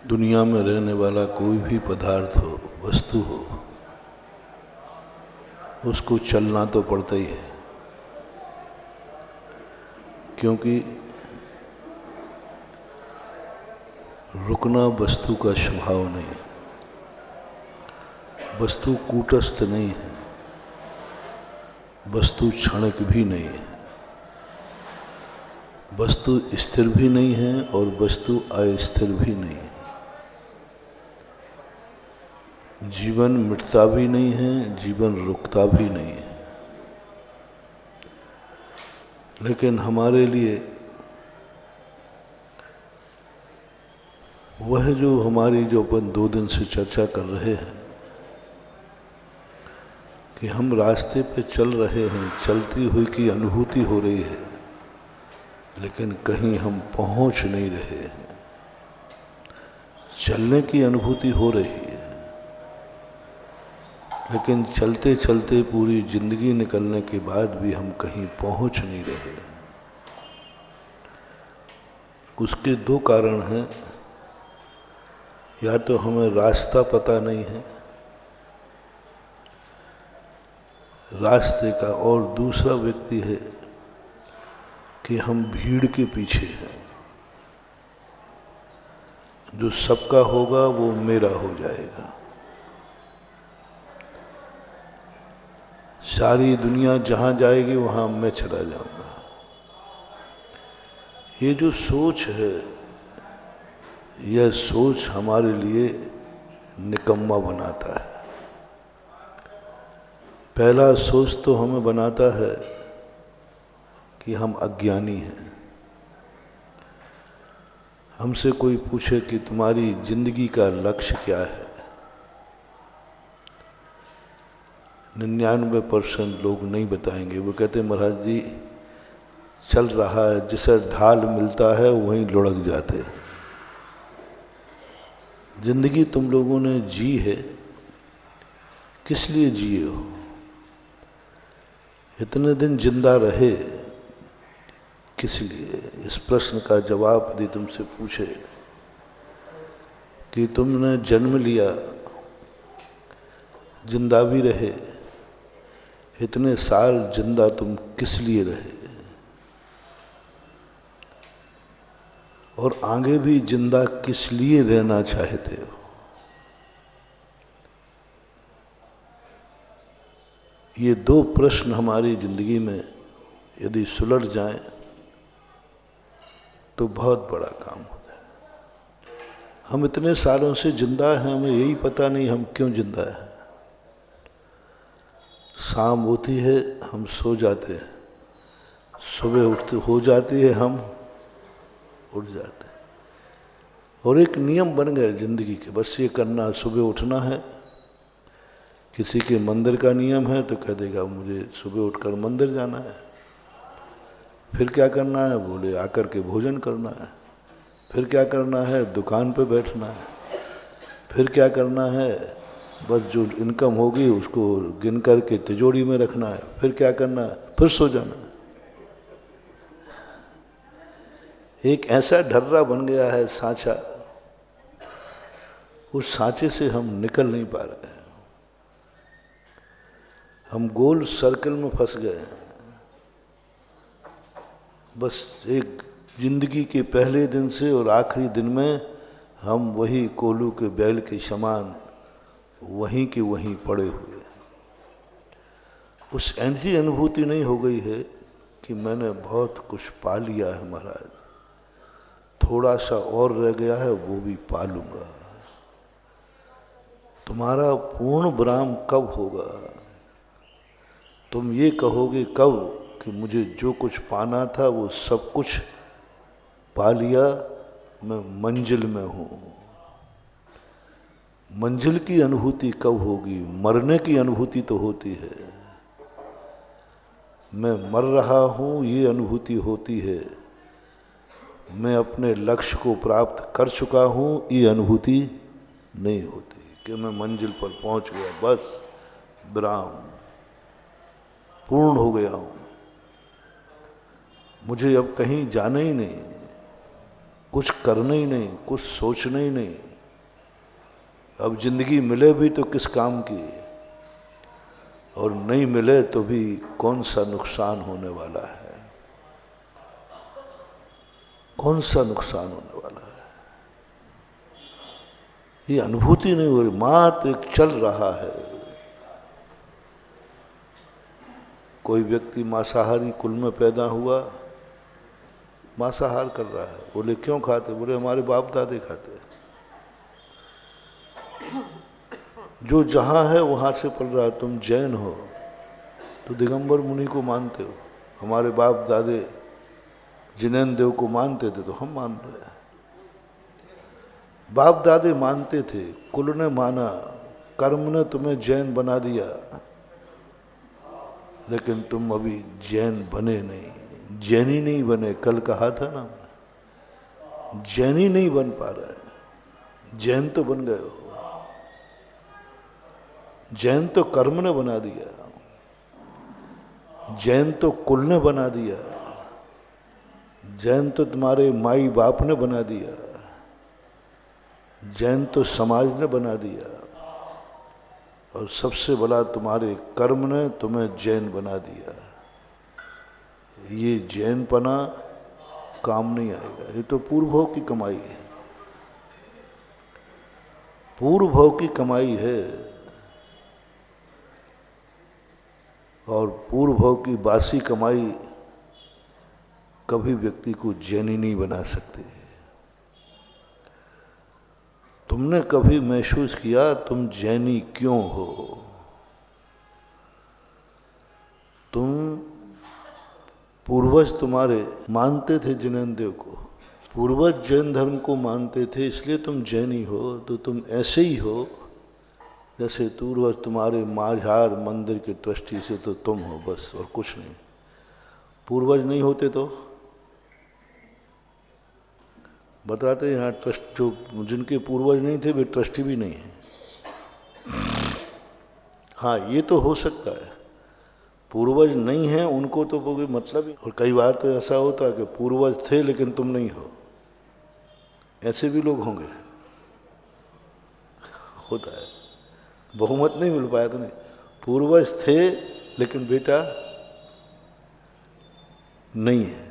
दुनिया में रहने वाला कोई भी पदार्थ हो, वस्तु हो, उसको चलना तो पड़ता ही है, क्योंकि रुकना वस्तु का स्वभाव नहीं। वस्तु कूटस्थ नहीं है, वस्तु क्षणिक भी नहीं है, वस्तु स्थिर भी नहीं है और वस्तु अस्थिर भी नहीं है। जीवन मिटता भी नहीं है, जीवन रुकता भी नहीं है। लेकिन हमारे लिए वह जो हमारी जो अपन 2 दिन से चर्चा कर रहे हैं कि हम रास्ते पे चल रहे हैं, चलती हुई की अनुभूति हो रही है, लेकिन कहीं हम पहुंच नहीं रहे हैं। चलने की अनुभूति हो रही है, लेकिन चलते चलते पूरी जिंदगी निकलने के बाद भी हम कहीं पहुंच नहीं रहे। उसके 2 कारण हैं। या तो हमें रास्ता पता नहीं है रास्ते का, और दूसरा व्यक्ति है कि हम भीड़ के पीछे हैं। जो सबका होगा वो मेरा हो जाएगा। सारी दुनिया जहां जाएगी वहां मैं चला जाऊंगा। ये जो सोच है, यह सोच हमारे लिए निकम्मा बनाता है। पहला सोच तो हमें बनाता है कि हम अज्ञानी हैं। हमसे कोई पूछे कि तुम्हारी जिंदगी का लक्ष्य क्या है, 99% लोग नहीं बताएंगे। वो कहते महाराज जी चल रहा है, जिसे ढाल मिलता है वहीं लुढ़क जाते। जिंदगी तुम लोगों ने जी है, किस लिए जिए हो? इतने दिन जिंदा रहे किस लिए? इस प्रश्न का जवाब यदि तुमसे पूछे कि तुमने जन्म लिया, जिंदा भी रहे, इतने साल जिंदा तुम किस लिए रहे? और आगे भी जिंदा किस लिए रहना चाहते हो? ये 2 प्रश्न हमारी जिंदगी में यदि सुलझ जाएं तो बहुत बड़ा काम हो जाए। हम इतने सालों से जिंदा हैं, हमें यही पता नहीं हम क्यों जिंदा हैं। शाम होती है, हम सो जाते हैं, सुबह उठते हो जाती है, हम उठ जाते हैं। और एक नियम बन गए जिंदगी के, बस ये करना, सुबह उठना है। किसी के मंदिर का नियम है तो कह देगा मुझे सुबह उठकर मंदिर जाना है। फिर क्या करना है? बोले आकर के भोजन करना है। फिर क्या करना है? दुकान पे बैठना है। फिर क्या करना है? बस जो इनकम होगी उसको गिन करके तिजोरी में रखना है। फिर क्या करना है? फिर सो जाना है। एक ऐसा ढर्रा बन गया है सांचा, उस सांचे से हम निकल नहीं पा रहे हैं। हम गोल सर्कल में फंस गए हैं। बस एक जिंदगी के पहले दिन से और आखिरी दिन में हम वही कोलू के बैल के समान वहीं के वहीं पड़े हुए। उस ऐसी अनुभूति नहीं हो गई है कि मैंने बहुत कुछ पा लिया है महाराज, थोड़ा सा और रह गया है वो भी पा लूंगा। तुम्हारा पूर्ण विराम कब होगा? तुम ये कहोगे कब कि मुझे जो कुछ पाना था वो सब कुछ पा लिया, मैं मंजिल में हूँ। मंजिल की अनुभूति कब होगी? मरने की अनुभूति तो होती है। मैं मर रहा हूँ ये अनुभूति होती है। मैं अपने लक्ष्य को प्राप्त कर चुका हूँ ये अनुभूति नहीं होती कि मैं मंजिल पर पहुँच गया, बस विराम, पूर्ण हो गया हूँ, मुझे अब कहीं जाना ही नहीं, कुछ करना ही नहीं, कुछ सोचना ही नहीं, अब जिंदगी मिले भी तो किस काम की, और नहीं मिले तो भी कौन सा नुकसान होने वाला है, कौन सा नुकसान होने वाला है, ये अनुभूति नहीं हो रही। मात्र एक चल रहा है। कोई व्यक्ति मांसाहारी कुल में पैदा हुआ, मांसाहार कर रहा है। बोले क्यों खाते? बोले हमारे बाप दादे खाते। जो जहां है वहां से पल रहा है। तुम जैन हो तो दिगंबर मुनि को मानते हो, हमारे बाप दादे जिनेन्द्र देव को मानते थे तो हम मान रहे हैं। बाप दादे मानते थे, कुल ने माना, कर्म ने तुम्हें जैन बना दिया, लेकिन तुम अभी जैन बने नहीं, जैनी नहीं बने। कल कहा था ना, जैनी नहीं बन पा रहा है। जैन तो बन गए हो, जैन तो कर्म ने बना दिया, जैन तो कुल ने बना दिया, जैन तो तुम्हारे माई बाप ने बना दिया, जैन तो समाज ने बना दिया, और सबसे बड़ा तुम्हारे कर्म ने तुम्हें जैन बना दिया। ये जैनपना काम नहीं आएगा। ये तो पूर्व भोग की कमाई है, पूर्व भोग की कमाई है, और पूर्व भोग की बासी कमाई कभी व्यक्ति को जैनी नहीं बना सकती। तुमने कभी महसूस किया तुम जैनी क्यों हो? तुम पूर्वज तुम्हारे मानते थे जिनेन्द्र देव को, पूर्वज जैन धर्म को मानते थे, इसलिए तुम जैनी हो। तो तुम ऐसे ही हो जैसे पूर्वज तुम्हारे माझार मंदिर के ट्रस्टी से तो तुम हो, बस और कुछ नहीं। पूर्वज नहीं होते तो बताते यहाँ ट्रस्ट, जो जिनके पूर्वज नहीं थे वे ट्रस्टी भी नहीं है। हाँ, ये तो हो सकता है, पूर्वज नहीं है उनको तो कोई मतलब ही। और कई बार तो ऐसा होता है कि पूर्वज थे लेकिन तुम नहीं हो, ऐसे भी लोग होंगे, होता है। बहुमत नहीं मिल पाया तो नहीं, पूर्वज थे लेकिन बेटा नहीं है।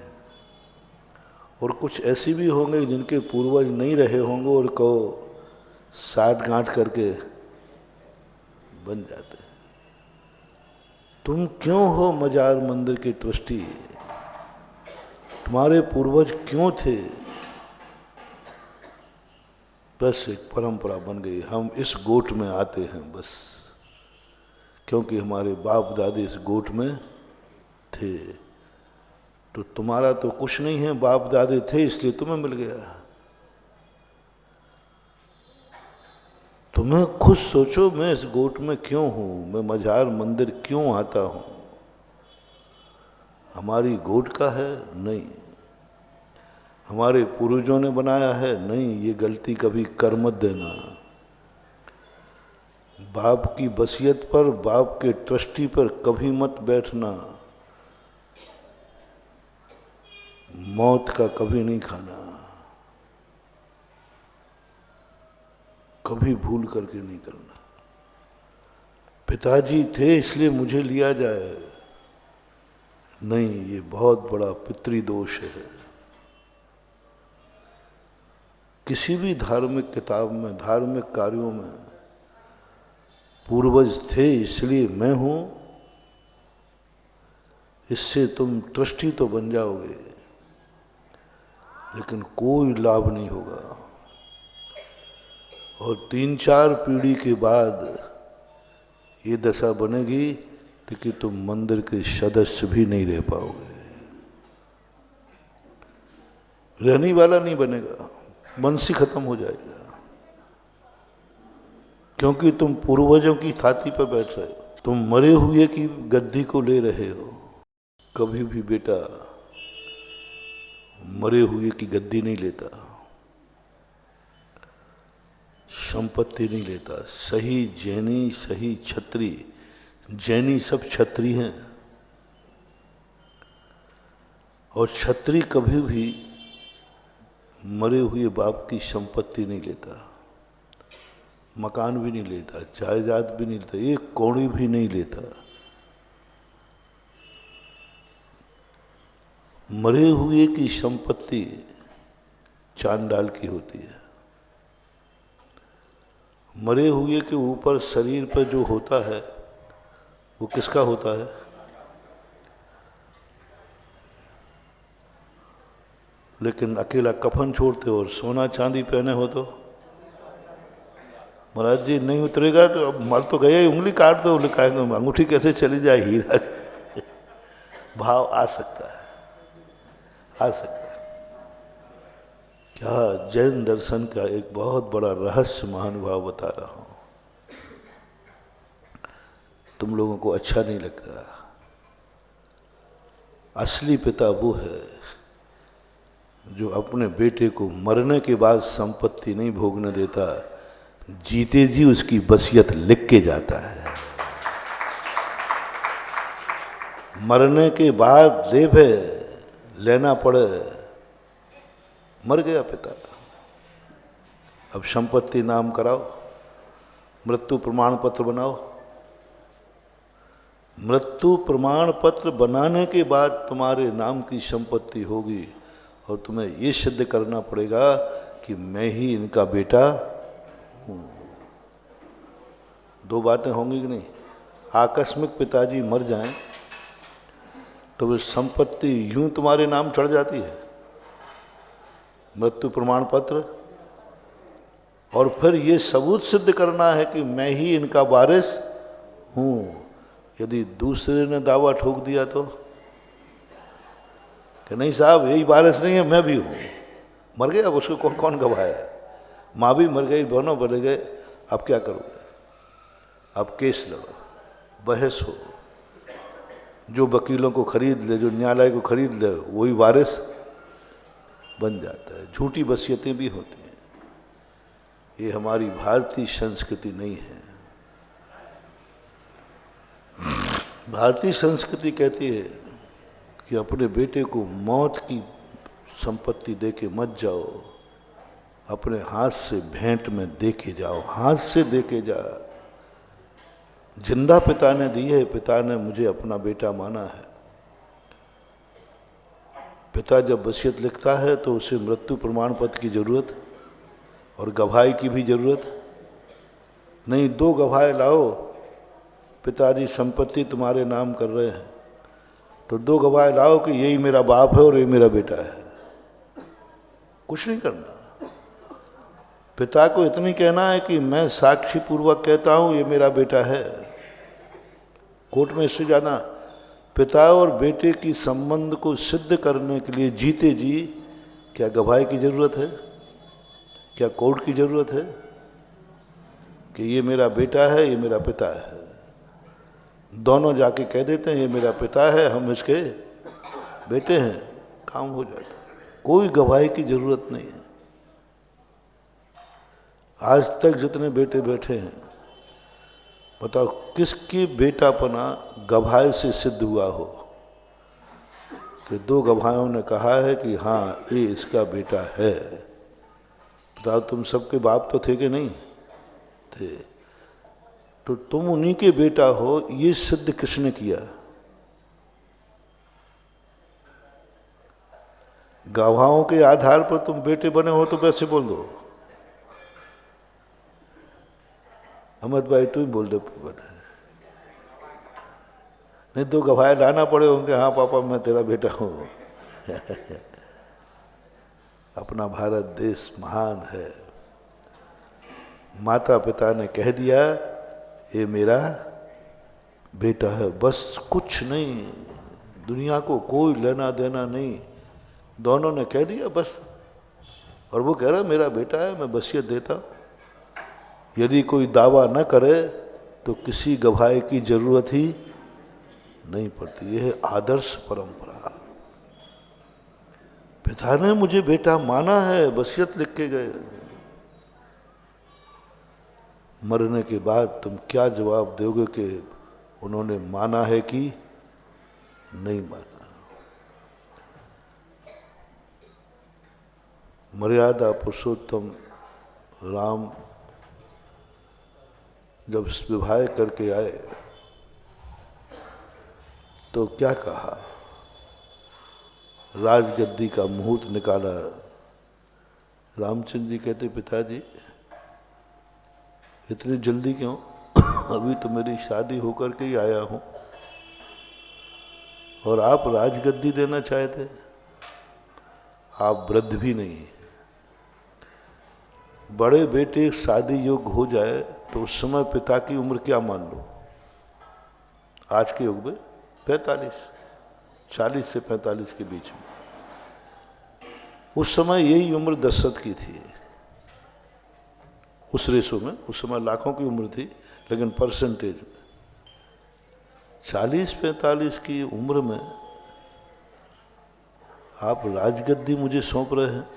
और कुछ ऐसे भी होंगे जिनके पूर्वज नहीं रहे होंगे और कहो साठ गांठ करके बन जाते। तुम क्यों हो मजार मंदिर के ट्रस्टी? तुम्हारे पूर्वज क्यों थे? बस एक परंपरा बन गई, हम इस गोट में आते हैं बस, क्योंकि हमारे बाप दादे इस गोट में थे। तो तुम्हारा तो कुछ नहीं है, बाप दादे थे इसलिए तुम्हें मिल गया। तुम्हें खुद सोचो, मैं इस गोट में क्यों हूं, मैं मजार मंदिर क्यों आता हूं? हमारी गोट का है? नहीं। हमारे पूर्वजों ने बनाया है? नहीं। ये गलती कभी कर मत देना। बाप की वसीयत पर, बाप के ट्रस्टी पर कभी मत बैठना। मौत का कभी नहीं खाना, कभी भूल करके नहीं करना। पिताजी थे इसलिए मुझे लिया जाए, नहीं, ये बहुत बड़ा पितृदोष है। किसी भी धार्मिक किताब में, धार्मिक कार्यों में पूर्वज थे इसलिए मैं हूं, इससे तुम ट्रस्टी तो बन जाओगे लेकिन कोई लाभ नहीं होगा। और 3-4 पीढ़ी के बाद ये दशा बनेगी कि तुम मंदिर के सदस्य भी नहीं रह पाओगे, रहने वाला नहीं बनेगा, वंशी खत्म हो जाएगा। क्योंकि तुम पूर्वजों की छाती पर बैठ रहे हो, तुम मरे हुए की गद्दी को ले रहे हो। कभी भी बेटा मरे हुए की गद्दी नहीं लेता, संपत्ति नहीं लेता। सही जैनी, सही छत्री, जैनी सब छत्री हैं, और छत्री कभी भी मरे हुए बाप की संपत्ति नहीं लेता। मकान भी नहीं लेता, जायदाद भी नहीं लेता, एक कौड़ी भी नहीं लेता। मरे हुए की संपत्ति चांडाल की होती है। मरे हुए के ऊपर शरीर पर जो होता है वो किसका होता है? लेकिन अकेला कफन छोड़ते हो और सोना चांदी पहने हो तो महाराज जी नहीं उतरेगा तो अब मर तो गए, उंगली काट दो, लिखाएंगे अंगूठी कैसे चली जाए, हीरा भाव आ सकता है, आ सकता है। क्या जैन दर्शन का एक बहुत बड़ा रहस्य महानुभाव बता रहा हूं, तुम लोगों को अच्छा नहीं लगता। असली पिता वो है जो अपने बेटे को मरने के बाद संपत्ति नहीं भोगने देता, जीते जी उसकी वसीयत लिख के जाता है। मरने के बाद लेवे लेना पड़े, मर गया पिता, अब संपत्ति नाम कराओ, मृत्यु प्रमाण पत्र बनाओ। मृत्यु प्रमाण पत्र बनाने के बाद तुम्हारे नाम की संपत्ति होगी और तुम्हें ये सिद्ध करना पड़ेगा कि मैं ही इनका बेटा हूं। दो बातें होंगी कि नहीं? आकस्मिक पिताजी मर जाएं तो वो संपत्ति यूं तुम्हारे नाम चढ़ जाती है, मृत्यु प्रमाण पत्र, और फिर ये सबूत सिद्ध करना है कि मैं ही इनका वारिस हूं। यदि दूसरे ने दावा ठोक दिया तो कि नहीं साहब यही वारिस नहीं है, मैं भी हूं, मर गया, अब उसको कौन गवाया? माँ भी मर गई, दोनों मर गए, अब क्या करोगे? अब केस लड़ो, बहस हो, जो वकीलों को खरीद ले, जो न्यायालय को खरीद ले, वही वारिस बन जाता है। झूठी वसीयतें भी होती हैं। ये हमारी भारतीय संस्कृति नहीं है। भारतीय संस्कृति कहती है कि अपने बेटे को मौत की संपत्ति दे के मत जाओ, अपने हाथ से भेंट में दे के जाओ, हाथ से दे के जा। जिंदा पिता ने दी है, पिता ने मुझे अपना बेटा माना है। पिता जब वसीयत लिखता है तो उसे मृत्यु प्रमाण पत्र की जरूरत और गवाही की भी जरूरत नहीं। दो गवाह लाओ, पिताजी संपत्ति तुम्हारे नाम कर रहे हैं तो दो गवाह लाओ कि यही मेरा बाप है और ये मेरा बेटा है। कुछ नहीं करना, पिता को इतनी कहना है कि मैं साक्षी पूर्वक कहता हूं ये मेरा बेटा है। कोर्ट में इससे ज्यादा पिता और बेटे की संबंध को सिद्ध करने के लिए जीते जी क्या गवाही की जरूरत है? क्या कोर्ट की जरूरत है कि ये मेरा बेटा है, ये मेरा पिता है? दोनों जाके कह देते हैं ये मेरा पिता है, हम इसके बेटे हैं, काम हो जाता है। कोई गवाही की जरूरत नहीं है। आज तक जितने बेटे बैठे हैं, बताओ किसकी बेटापना गवाही से सिद्ध हुआ हो कि दो गवाहों ने कहा है कि हाँ ये इसका बेटा है? बताओ तुम सबके बाप तो थे कि नहीं थे? तो तुम उन्हीं के बेटा हो, ये सिद्ध किसने किया? गवाहों के आधार पर तुम बेटे बने हो तो वैसे बोल दो। अहमद भाई तू ही बोल दे, नहीं दो गवाह लाना पड़े होंगे, हाँ पापा मैं तेरा बेटा हूं। अपना भारत देश महान है। माता पिता ने कह दिया ये मेरा बेटा है, बस कुछ नहीं, दुनिया को कोई लेना देना नहीं, दोनों ने कह दिया बस। और वो कह रहा मेरा बेटा है, मैं वसीयत देता हूं। यदि कोई दावा न करे तो किसी गवाही की जरूरत ही नहीं पड़ती। यह है आदर्श परंपरा। पिता ने मुझे बेटा माना है, वसीयत लिख के गए। मरने के बाद तुम क्या जवाब दोगे कि उन्होंने माना है कि नहीं माना? मर्यादा पुरुषोत्तम राम जब विवाह करके आए तो क्या कहा, राजगद्दी का मुहूर्त निकाला। रामचंद्र जी कहते, पिताजी इतनी जल्दी क्यों, अभी तो मेरी शादी होकर के ही आया हूं और आप राजगद्दी देना चाहते, आप वृद्ध भी नहीं। बड़े बेटे शादी योग्य हो जाए तो उस समय पिता की उम्र क्या मान लो, आज के युग में 45, 40 से 45 के बीच में। उस समय यही उम्र दशरथ की थी, उस रेशो में। उस समय लाखों की उम्र थी, लेकिन परसेंटेज में 40-45 की उम्र में आप राजगद्दी मुझे सौंप रहे हैं।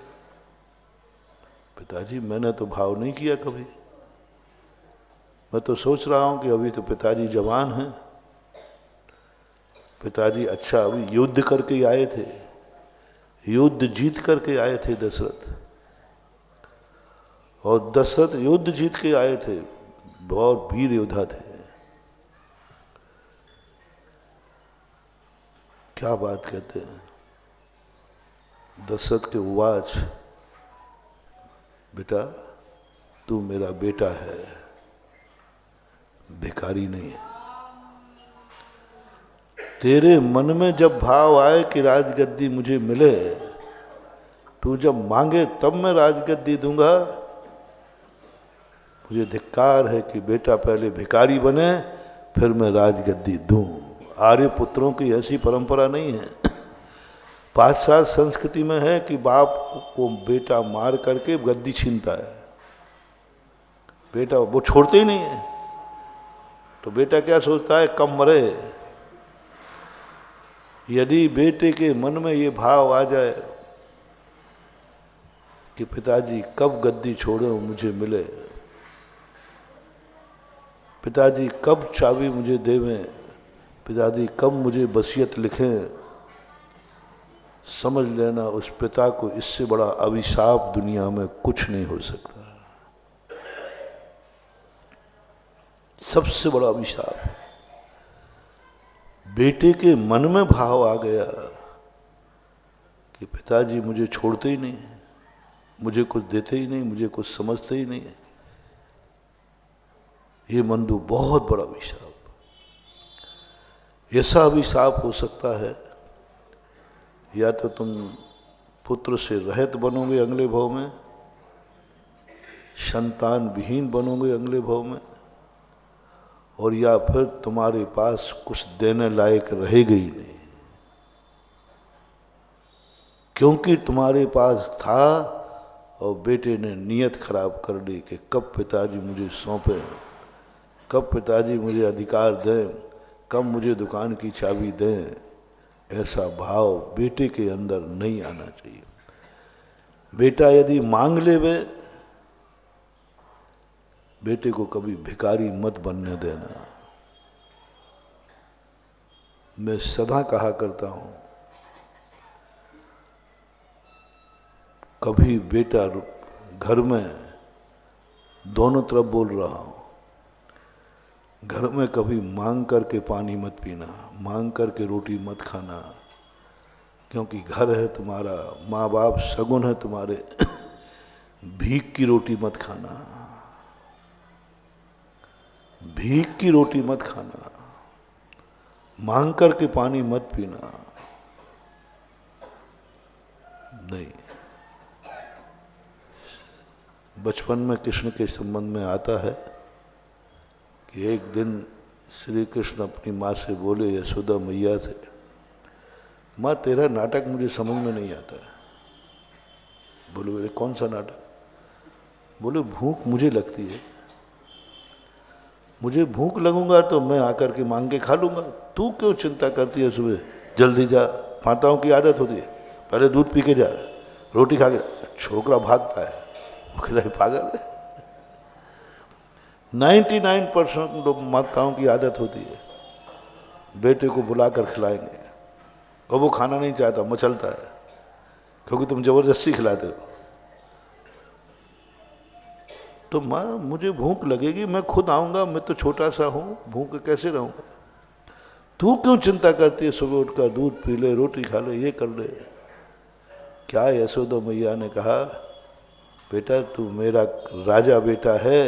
पिताजी मैंने तो भाव नहीं किया कभी, मैं तो सोच रहा हूं कि अभी तो पिताजी जवान हैं। पिताजी अच्छा अभी युद्ध करके आए थे, युद्ध जीत करके आए थे दशरथ, और दशरथ युद्ध जीत के आए थे, बहुत वीर योद्धा थे। क्या बात कहते हैं। दशरथ के उवाच, बेटा तू मेरा बेटा है, भिखारी नहीं है। तेरे मन में जब भाव आए कि राजगद्दी मुझे मिले, तू जब मांगे तब मैं राजगद्दी दूंगा। मुझे धिक्कार है कि बेटा पहले भिखारी बने फिर मैं राजगद्दी दूं। आर्य पुत्रों की ऐसी परंपरा नहीं है। पाश्चात्य संस्कृति में है कि बाप को बेटा मार करके गद्दी छीनता है, बेटा वो छोड़ते ही नहीं है। तो बेटा क्या सोचता है, कम मरे। यदि बेटे के मन में ये भाव आ जाए कि पिताजी कब गद्दी छोड़े मुझे मिले, पिताजी कब चाबी मुझे देवें, पिताजी कब मुझे वसीयत लिखें, समझ लेना उस पिता को इससे बड़ा अभिशाप दुनिया में कुछ नहीं हो सकता। सबसे बड़ा अभिशाप। बेटे के मन में भाव आ गया कि पिताजी मुझे छोड़ते ही नहीं, मुझे कुछ देते ही नहीं, मुझे कुछ समझते ही नहीं। ये मंदू बहुत बड़ा अभिशाप। ऐसा अभिशाप हो सकता है, या तो तुम पुत्र से रहित बनोगे अगले भव में, संतान विहीन बनोगे अगले भव में, और या फिर तुम्हारे पास कुछ देने लायक रहेगा ही नहीं, क्योंकि तुम्हारे पास था और बेटे ने नीयत खराब कर ली कि कब पिताजी मुझे सौंपे, कब पिताजी मुझे अधिकार दें, कब मुझे दुकान की चाबी दें। ऐसा भाव बेटे के अंदर नहीं आना चाहिए। बेटा यदि मांग ले वे, बेटे को कभी भिखारी मत बनने देना। मैं सदा कहा करता हूं, कभी बेटा घर में, दोनों तरफ बोल रहा हूं, घर में कभी मांग करके पानी मत पीना, मांग करके रोटी मत खाना, क्योंकि घर है तुम्हारा, माँ बाप सगुन है तुम्हारे। भीख की रोटी मत खाना, भीख की रोटी मत खाना, मांग करके पानी मत पीना। नहीं। बचपन में कृष्ण के संबंध में आता है कि एक दिन श्री कृष्ण अपनी माँ से बोले, यशोदा मैया से, माँ तेरा नाटक मुझे समझ में नहीं आता है। बोले बोले कौन सा नाटक? बोले भूख मुझे लगती है, मुझे भूख लगूंगा तो मैं आकर के मांग के खा लूंगा, तू क्यों चिंता करती है? सुबह जल्दी जा, माताओं की आदत होती है, पहले दूध पी के जा, रोटी खा के। छोकरा भागता है, वो कहता है पागल है। 99% लोग माताओं की आदत होती है, बेटे को बुलाकर खिलाएंगे और वो खाना नहीं चाहता, मचलता है, क्योंकि तुम जबरदस्ती खिलाते हो। तो माँ मुझे भूख लगेगी, मैं खुद आऊँगा, मैं तो छोटा सा हूँ, भूख कैसे रहूँगा। तू क्यों चिंता करती है, सुबह उठकर दूध पी ले, रोटी खा ले, ये कर ले। क्या यशोदा मैया ने कहा, बेटा तू मेरा राजा बेटा है,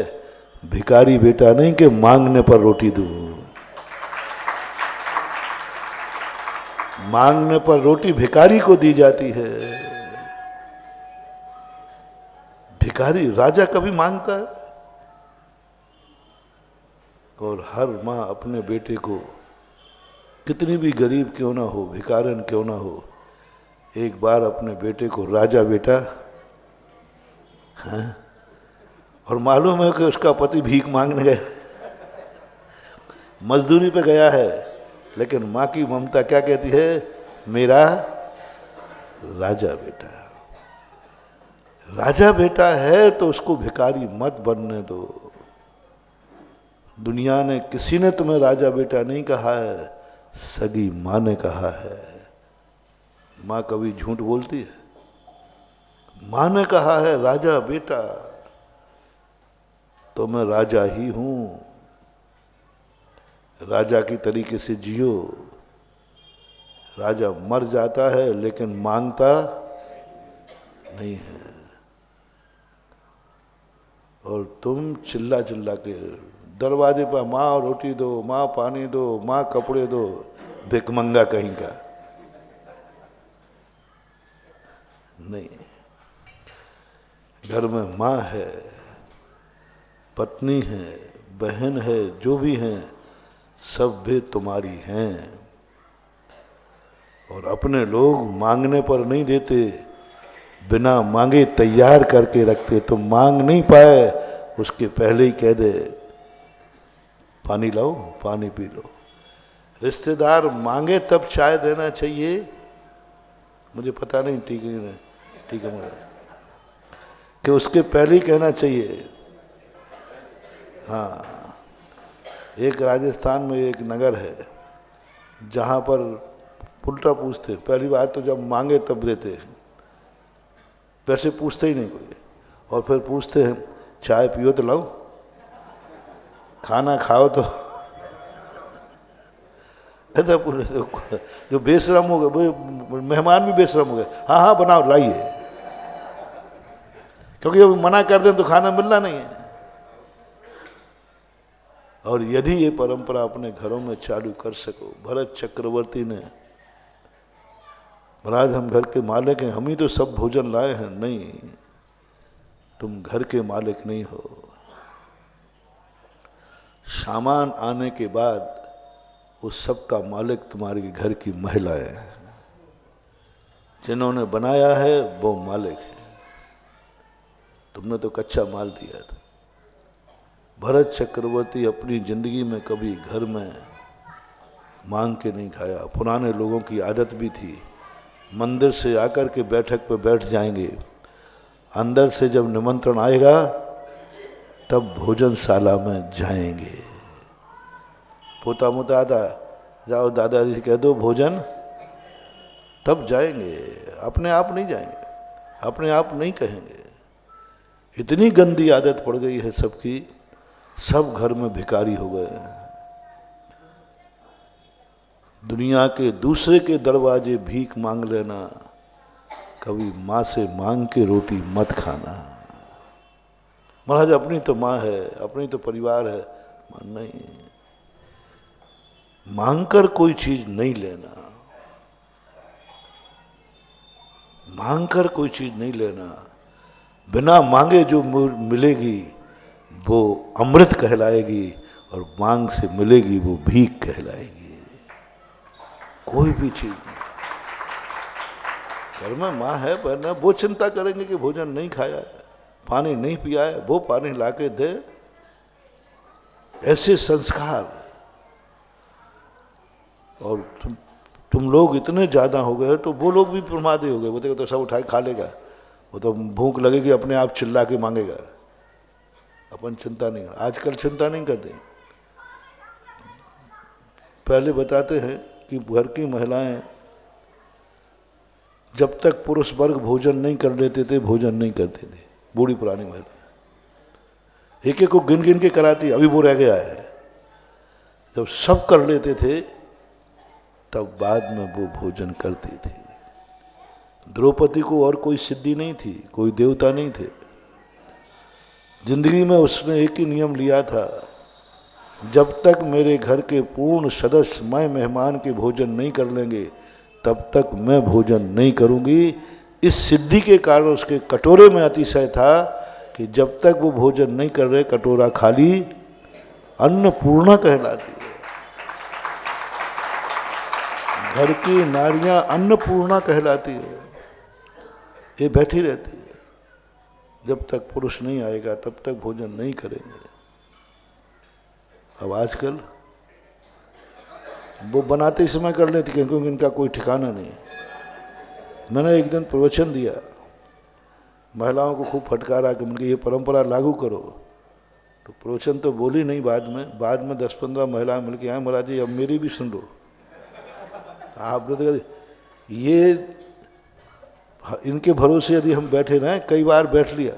भिखारी बेटा नहीं कि मांगने पर रोटी दूँ। मांगने पर रोटी भिखारी को दी जाती है। भिखारी, राजा कभी मांगता है? और हर माँ अपने बेटे को, कितनी भी गरीब क्यों ना हो, भिखारन क्यों ना हो, एक बार अपने बेटे को राजा बेटा है। और मालूम है कि उसका पति भीख मांगने गया, मजदूरी पे गया है, लेकिन माँ की ममता क्या कहती है, मेरा राजा बेटा। राजा बेटा है तो उसको भिखारी मत बनने दो। दुनिया ने, किसी ने तुम्हें राजा बेटा नहीं कहा है, सगी माँ ने कहा है। माँ कभी झूठ बोलती है? माँ ने कहा है राजा बेटा, तो मैं राजा ही हूं। राजा की तरीके से जियो। राजा मर जाता है लेकिन मांगता नहीं है। और तुम चिल्ला चिल्ला के दरवाजे पर, माँ रोटी दो, माँ पानी दो, माँ कपड़े दो, भिखमंगा कहीं का। नहीं, घर में माँ है, पत्नी है, बहन है, जो भी हैं सब भी तुम्हारी हैं। और अपने लोग मांगने पर नहीं देते, बिना मांगे तैयार करके रखते। तो मांग नहीं पाए उसके पहले ही कह दे पानी लाओ, पानी पी लो। रिश्तेदार मांगे तब चाय देना चाहिए, मुझे पता नहीं, ठीक है ठीक है, मुझे कि उसके पहले ही कहना चाहिए। हाँ, एक राजस्थान में एक नगर है जहाँ पर उल्टा पूछते, पहली बार तो जब मांगे तब देते, वैसे पूछते ही नहीं कोई। और फिर पूछते हैं चाय पियो तो लाओ, खाना खाओ तो ऐसा पूछते। जो बेशरम हो गए, मेहमान भी बेशरम हो गए, हाँ हाँ बनाओ लाइए, क्योंकि जब मना कर दें तो खाना मिलना नहीं है। और यदि ये परंपरा अपने घरों में चालू कर सको, भरत चक्रवर्ती ने, महाराज हम घर के मालिक हैं, हम ही तो सब भोजन लाए हैं। नहीं, तुम घर के मालिक नहीं हो। सामान आने के बाद उस सब का मालिक तुम्हारे घर की महिलाएं हैं। जिन्होंने बनाया है वो मालिक है, तुमने तो कच्चा माल दिया था। भरत चक्रवर्ती अपनी जिंदगी में कभी घर में मांग के नहीं खाया। पुराने लोगों की आदत भी थी, मंदिर से आकर के बैठक पे बैठ जाएंगे, अंदर से जब निमंत्रण आएगा तब भोजनशाला में जाएंगे। पोता मोता आता, जाओ दादाजी से कह दो भोजन, तब जाएंगे, अपने आप नहीं जाएंगे, अपने आप नहीं कहेंगे। इतनी गंदी आदत पड़ गई है सबकी, सब घर में भिखारी हो गए हैं। दुनिया के दूसरे के दरवाजे भीख मांग लेना, कभी माँ से मांग के रोटी मत खाना। महाराज अपनी तो माँ है, अपनी तो परिवार है, नहीं, मांगकर कोई चीज नहीं लेना, मांगकर कोई चीज नहीं लेना। बिना मांगे जो मिलेगी वो अमृत कहलाएगी, और मांग से मिलेगी वो भीख कहलाएगी। कोई भी चीज नहीं। घर में माँ है, बहन है, वो चिंता करेंगे कि भोजन नहीं खाया है, पानी नहीं पिया है, वो पानी लाके दे। ऐसे संस्कार। और तुम लोग इतने ज्यादा हो गए तो वो लोग भी प्रमादी हो गए, वो तो सब उठा के खा लेगा, वो तो भूख लगेगी अपने आप चिल्ला के मांगेगा। अपन चिंता नहीं, आजकल चिंता नहीं करते। पहले बताते हैं कि घर की महिलाएं जब तक पुरुष वर्ग भोजन नहीं कर लेते थे, भोजन नहीं करते थे, बूढ़ी पुरानी महिला। एक एक को गिन गिन के कराती, अभी वो रह गया है। जब सब कर लेते थे तब बाद में वो भोजन करती थी। द्रौपदी को और कोई सिद्धि नहीं थी, कोई देवता नहीं थे। जिंदगी में उसने एक ही नियम लिया था, जब तक मेरे घर के पूर्ण सदस्य मैं मेहमान के भोजन नहीं कर लेंगे तब तक मैं भोजन नहीं करूंगी। इस सिद्धि के कारण उसके कटोरे में अतिशय था कि जब तक वो भोजन नहीं कर रहे कटोरा खाली, अन्नपूर्णा कहलाती है। घर की नारियां अन्नपूर्णा कहलाती है। ये बैठी रहती है, जब तक पुरुष नहीं आएगा तब तक भोजन नहीं करेंगे। अब आजकल वो बनाते ही समय कर लेती क्योंकि इनका कोई ठिकाना नहीं है। मैंने एक दिन प्रवचन दिया, महिलाओं को खूब फटकारा कि उनकी ये परंपरा लागू करो। तो प्रवचन तो बोली नहीं, बाद में 10-15 महिलाएं मिलकर आए, महाराज जी अब मेरी भी सुन लो। आप ये इनके भरोसे यदि हम बैठे रहें, कई बार बैठ लिया,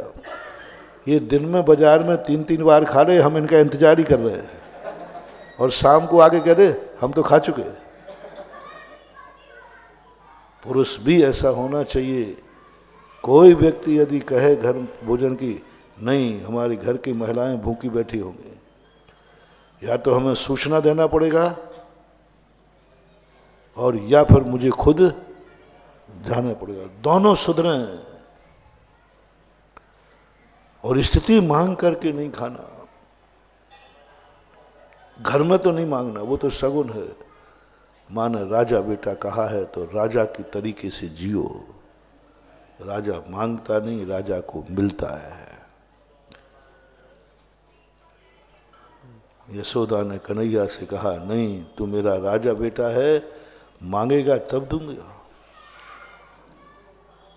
ये दिन में बाजार में 3-3 बार खा रहे, हम इनका इंतजार ही कर रहे हैं, और शाम को आके कह दे हम तो खा चुके। पुरुष भी ऐसा होना चाहिए। कोई व्यक्ति यदि कहे घर भोजन की, नहीं हमारी घर की महिलाएं भूखी बैठी होंगी, या तो हमें सूचना देना पड़ेगा और या फिर मुझे खुद जाना पड़ेगा। दोनों सुधरें। और स्थिति मांग करके नहीं खाना। घर में तो नहीं मांगना, वो तो शगुन है। माँ ने राजा बेटा कहा है तो राजा की तरीके से जियो। राजा मांगता नहीं, राजा को मिलता है। यशोदा ने कन्हैया से कहा, नहीं तू मेरा राजा बेटा है, मांगेगा तब दूंगा,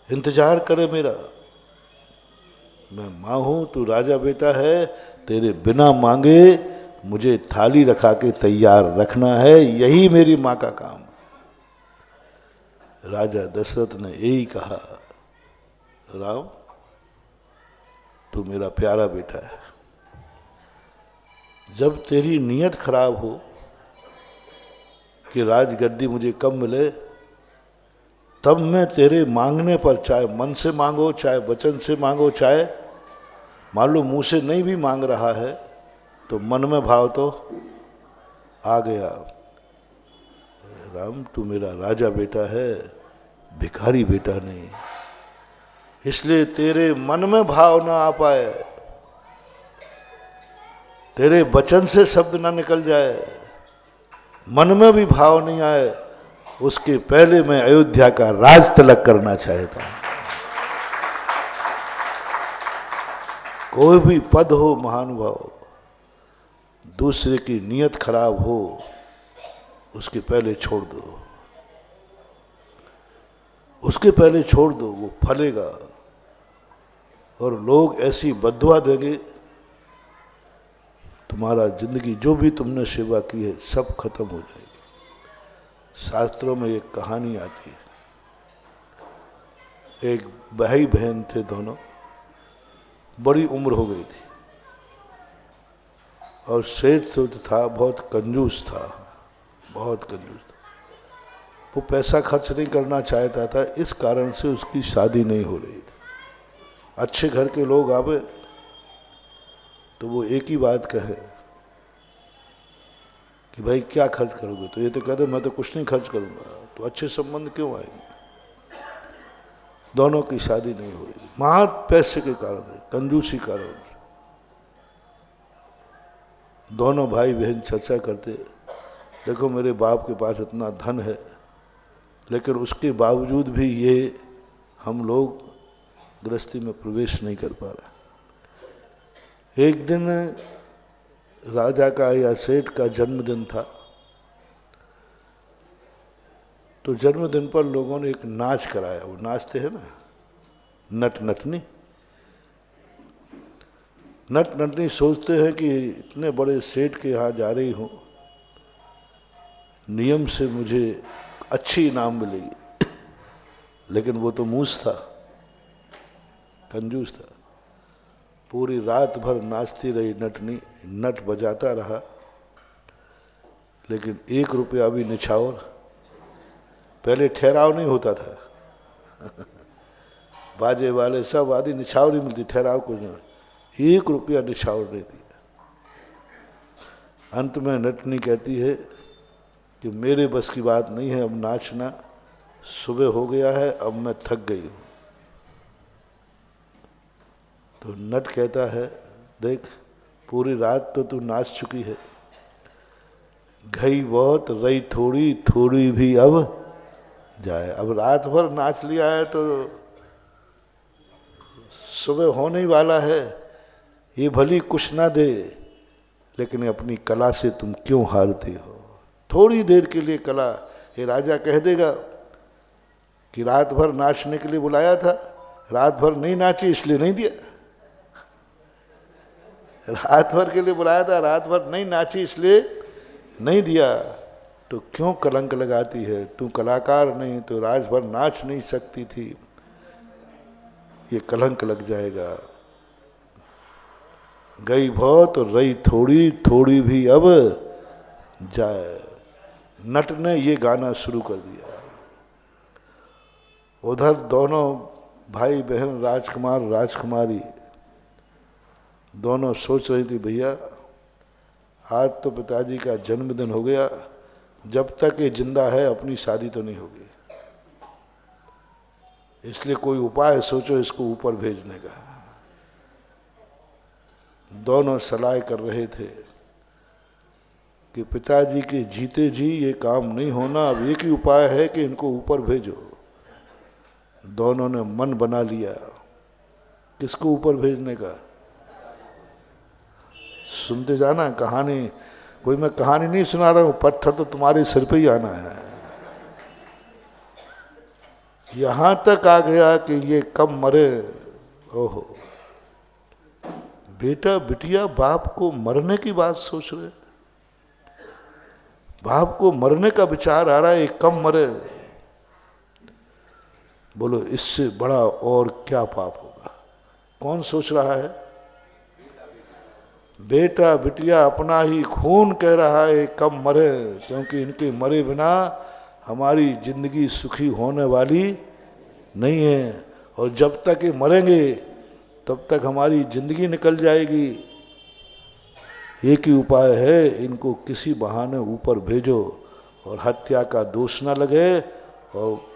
इंतजार करे मेरा। मैं माँ हूं, तू राजा बेटा है, तेरे बिना मांगे मुझे थाली रखा के तैयार रखना है, यही मेरी माँ का काम। राजा दशरथ ने यही कहा, राम तू मेरा प्यारा बेटा है। जब तेरी नीयत खराब हो कि राजगद्दी मुझे कब मिले, तब मैं तेरे मांगने पर, चाहे मन से मांगो, चाहे वचन से मांगो, चाहे मान लो मुंह से नहीं भी मांग रहा है तो मन में भाव तो आ गया। राम तू मेरा राजा बेटा है, भिखारी बेटा नहीं। इसलिए तेरे मन में भाव ना आ पाए, तेरे वचन से शब्द ना निकल जाए, मन में भी भाव नहीं आए, उसके पहले मैं अयोध्या का राज तिलक करना चाहता हूं। कोई भी पद हो महानुभाव, दूसरे की नीयत खराब हो उसके पहले छोड़ दो, उसके पहले छोड़ दो, वो फलेगा। और लोग ऐसी बद्दुआ देंगे, तुम्हारा जिंदगी जो भी तुमने सेवा की है सब खत्म हो जाएगी। शास्त्रों में एक कहानी आती है, एक भाई बहन थे दोनों, बड़ी उम्र हो गई थी, और सेठ तो था बहुत कंजूस था, बहुत कंजूस था। वो पैसा खर्च नहीं करना चाहता था, इस कारण से उसकी शादी नहीं हो रही थी। अच्छे घर के लोग आवे तो वो एक ही बात कहे कि भाई क्या खर्च करोगे, तो ये तो कहते मैं तो कुछ नहीं खर्च करूंगा, तो अच्छे संबंध क्यों आएंगे। दोनों की शादी नहीं हो रही, महज पैसे के कारण, कंजूसी कारण। दोनों भाई बहन चर्चा करते, देखो मेरे बाप के पास इतना धन है, लेकिन उसके बावजूद भी ये हम लोग गृहस्थी में प्रवेश नहीं कर पा रहे। एक दिन राजा का या सेठ का जन्मदिन था, तो जन्मदिन पर लोगों ने एक नाच कराया। वो नाचते हैं ना, नट नटनी। नट नटनी सोचते हैं कि इतने बड़े सेठ के यहाँ जा रही हूँ, नियम से मुझे अच्छी इनाम मिलेगी। लेकिन वो तो मूस था, कंजूस था। पूरी रात भर नाचती रही नटनी, नट बजाता रहा, लेकिन 1 रुपया भी निछावर। पहले ठहराव नहीं होता था बाजे वाले सब आदि निछावर ही मिलती, ठहराव कुछ नहीं, 1 रुपया निछावर नहीं दिया। अंत में नटनी कहती है कि मेरे बस की बात नहीं है अब नाचना, सुबह हो गया है, अब मैं थक गई हूँ। तो नट कहता है देख पूरी रात तो तू नाच चुकी है, गई बहुत रही थोड़ी, थोड़ी भी अब जाए। अब रात भर नाच लिया है तो सुबह होने ही वाला है, ये भली कुछ ना दे, लेकिन अपनी कला से तुम क्यों हारती हो? थोड़ी देर के लिए कला, ये राजा कह देगा कि रात भर नाचने के लिए बुलाया था, रात भर नहीं नाची इसलिए नहीं दिया। रात भर के लिए बुलाया था, रात भर नहीं नाची इसलिए नहीं दिया, तो क्यों कलंक लगाती है? तू कलाकार नहीं तो रात भर नाच नहीं सकती थी, ये कलंक लग जाएगा। गई बहुत और रही थोड़ी, थोड़ी भी अब जाए। नट ने ये गाना शुरू कर दिया। उधर दोनों भाई बहन, राजकुमार राजकुमारी, दोनों सोच रही थी भैया आज तो पिताजी का जन्मदिन हो गया, जब तक ये जिंदा है अपनी शादी तो नहीं होगी, इसलिए कोई उपाय सोचो इसको ऊपर भेजने का। दोनों सलाह कर रहे थे कि पिताजी के जीते जी ये काम नहीं होना, अब एक ही उपाय है कि इनको ऊपर भेजो। दोनों ने मन बना लिया किसको ऊपर भेजने का। सुनते जाना कहानी, कोई मैं कहानी नहीं सुना रहा हूं, पत्थर तो तुम्हारे सिर पे ही आना है। यहां तक आ गया कि ये कब मरे। ओहो, बेटा बिटिया बाप को मरने की बात सोच रहे, बाप को मरने का विचार आ रहा है, कब मरे। बोलो इससे बड़ा और क्या पाप होगा? कौन सोच रहा है? बेटा बिटिया अपना ही खून कह रहा है कब मरे, क्योंकि इनके मरे बिना हमारी जिंदगी सुखी होने वाली नहीं है, और जब तक ये मरेंगे तब तक हमारी जिंदगी निकल जाएगी। एक ही उपाय है, इनको किसी बहाने ऊपर भेजो और हत्या का दोष न लगे। और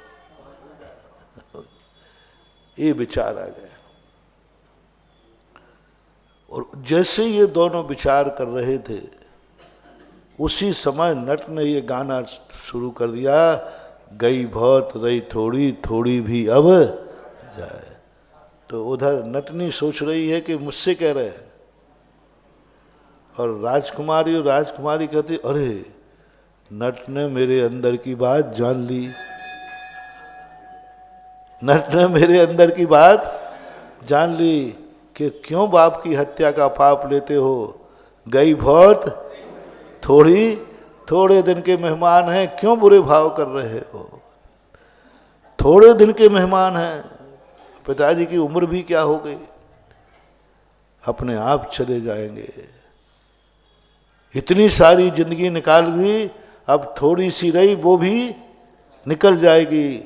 ये विचार आ गए। और जैसे ये दोनों विचार कर रहे थे उसी समय नट ने ये गाना शुरू कर दिया, गई बहुत रही थोड़ी, थोड़ी भी अब जाए। तो उधर नटनी सोच रही है कि मुझसे कह रहे हैं, और राजकुमारी कहती अरे नट ने मेरे अंदर की बात जान ली, नट ने मेरे अंदर की बात जान ली कि क्यों बाप की हत्या का पाप लेते हो। गई बहुत थोड़ी, थोड़े दिन के मेहमान हैं, क्यों बुरे भाव कर रहे हो? थोड़े दिन के मेहमान हैं, पिताजी की उम्र भी क्या हो गई, अपने आप चले जाएंगे। इतनी सारी जिंदगी निकाल दी, अब थोड़ी सी रही वो भी निकल जाएगी।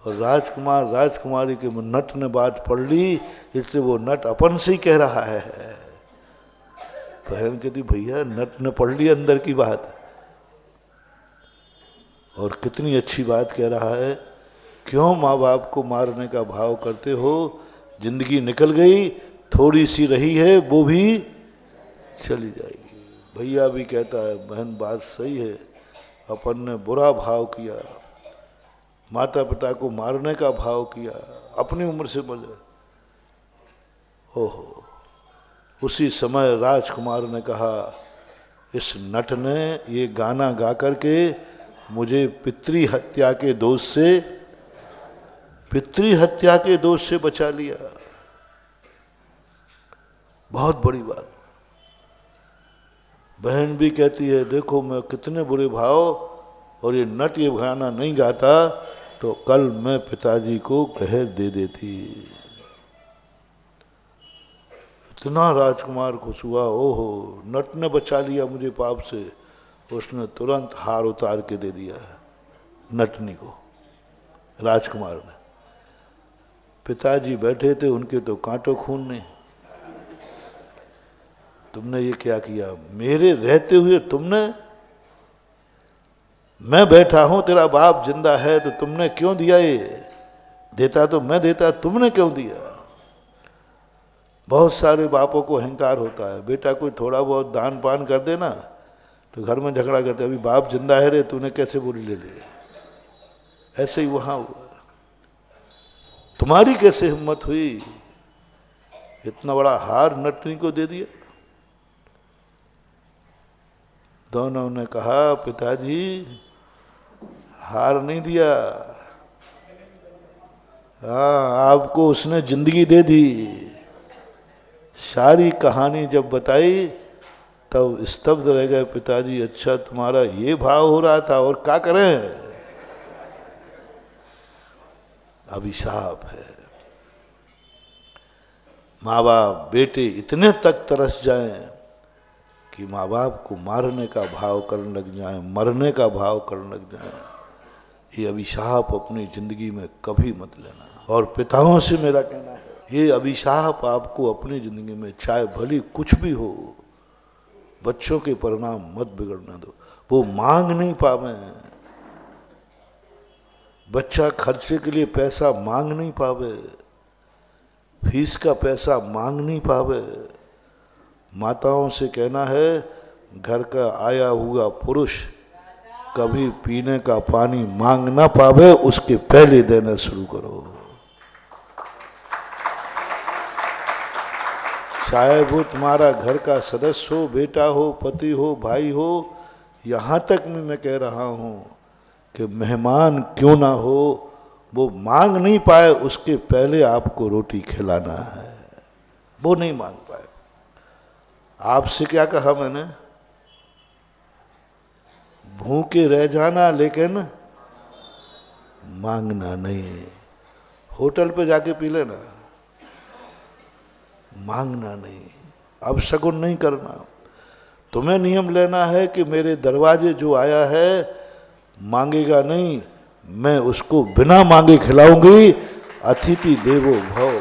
और राजकुमारी के नट ने बात पढ़ ली, इसलिए वो नट अपन से ही कह रहा है। बहन कहती भैया नट ने पढ़ ली अंदर की बात, और कितनी अच्छी बात कह रहा है। क्यों माँ बाप को मारने का भाव करते हो? जिंदगी निकल गई, थोड़ी सी रही है वो भी चली जाएगी। भैया भी कहता है बहन बात सही है, अपन ने बुरा भाव किया, माता पिता को मारने का भाव किया, अपनी उम्र से मर जाए। ओहो, उसी समय राजकुमार ने कहा इस नट ने ये गाना गा करके मुझे पितृ हत्या के दोष से बचा लिया। बहुत बड़ी बात। बहन भी कहती है देखो मैं कितने बुरे भाव, और ये नट ये गाना नहीं गाता तो कल मैं पिताजी को कहर दे देती। इतना राजकुमार खुश हुआ, ओहो नट ने बचा लिया मुझे पाप से। उसने तुरंत हार उतार के दे दिया नटनी को, राजकुमार ने। पिताजी बैठे थे, उनके तो कांटों खून नहीं। तुमने ये क्या किया? मेरे रहते हुए तुमने, मैं बैठा हूं, तेरा बाप जिंदा है, तो तुमने क्यों दिया? ये देता तो मैं देता, तुमने क्यों दिया? बहुत सारे बापों को अहंकार होता है, बेटा कोई थोड़ा बहुत दान पान कर देना तो घर में झगड़ा करते, अभी बाप जिंदा है रे, तूने कैसे बोली ले ली? ऐसे ही वहां हुआ। तुम्हारी कैसे हिम्मत हुई? इतना बड़ा हार नटनी को दे दिया। दोनों ने कहा, पिताजी हार नहीं दिया, हाँ आपको उसने जिंदगी दे दी। सारी कहानी जब बताई तब स्तब्ध रह गए पिताजी। अच्छा तुम्हारा ये भाव हो रहा था, और क्या करें? अभिशाप है। माँ बाप बेटे इतने तक तरस जाएं कि माँ बाप को मारने का भाव करने लग जाएं, मरने का भाव करने लग जाएं। ये अभिशाप अपनी जिंदगी में कभी मत लेना। और पिताओं से मेरा कहना है, ये अभिशाप आपको अपनी जिंदगी में चाहे भली कुछ भी हो, बच्चों के परिणाम मत बिगड़ने दो। वो मांग नहीं पावे, बच्चा खर्चे के लिए पैसा मांग नहीं पावे, फीस का पैसा मांग नहीं पावे। माताओं से कहना है, घर का आया हुआ पुरुष कभी पीने का पानी मांग ना पावे, उसके पहले देना शुरू करो। चाहे वो तुम्हारा घर का सदस्य हो, बेटा हो, पति हो, भाई हो, यहाँ तक मैं कह रहा हूँ कि मेहमान क्यों ना हो, वो मांग नहीं पाए उसके पहले आपको रोटी खिलाना है। वो नहीं मांग पाए। आपसे क्या कहा मैंने? भूखे रह जाना लेकिन मांगना नहीं। होटल पे जाके पी लेना, मांगना नहीं, अब शगुन नहीं करना। तुम्हें नियम लेना है कि मेरे दरवाजे जो आया है मांगेगा नहीं, मैं उसको बिना मांगे खिलाऊंगी। अतिथि देवो भव,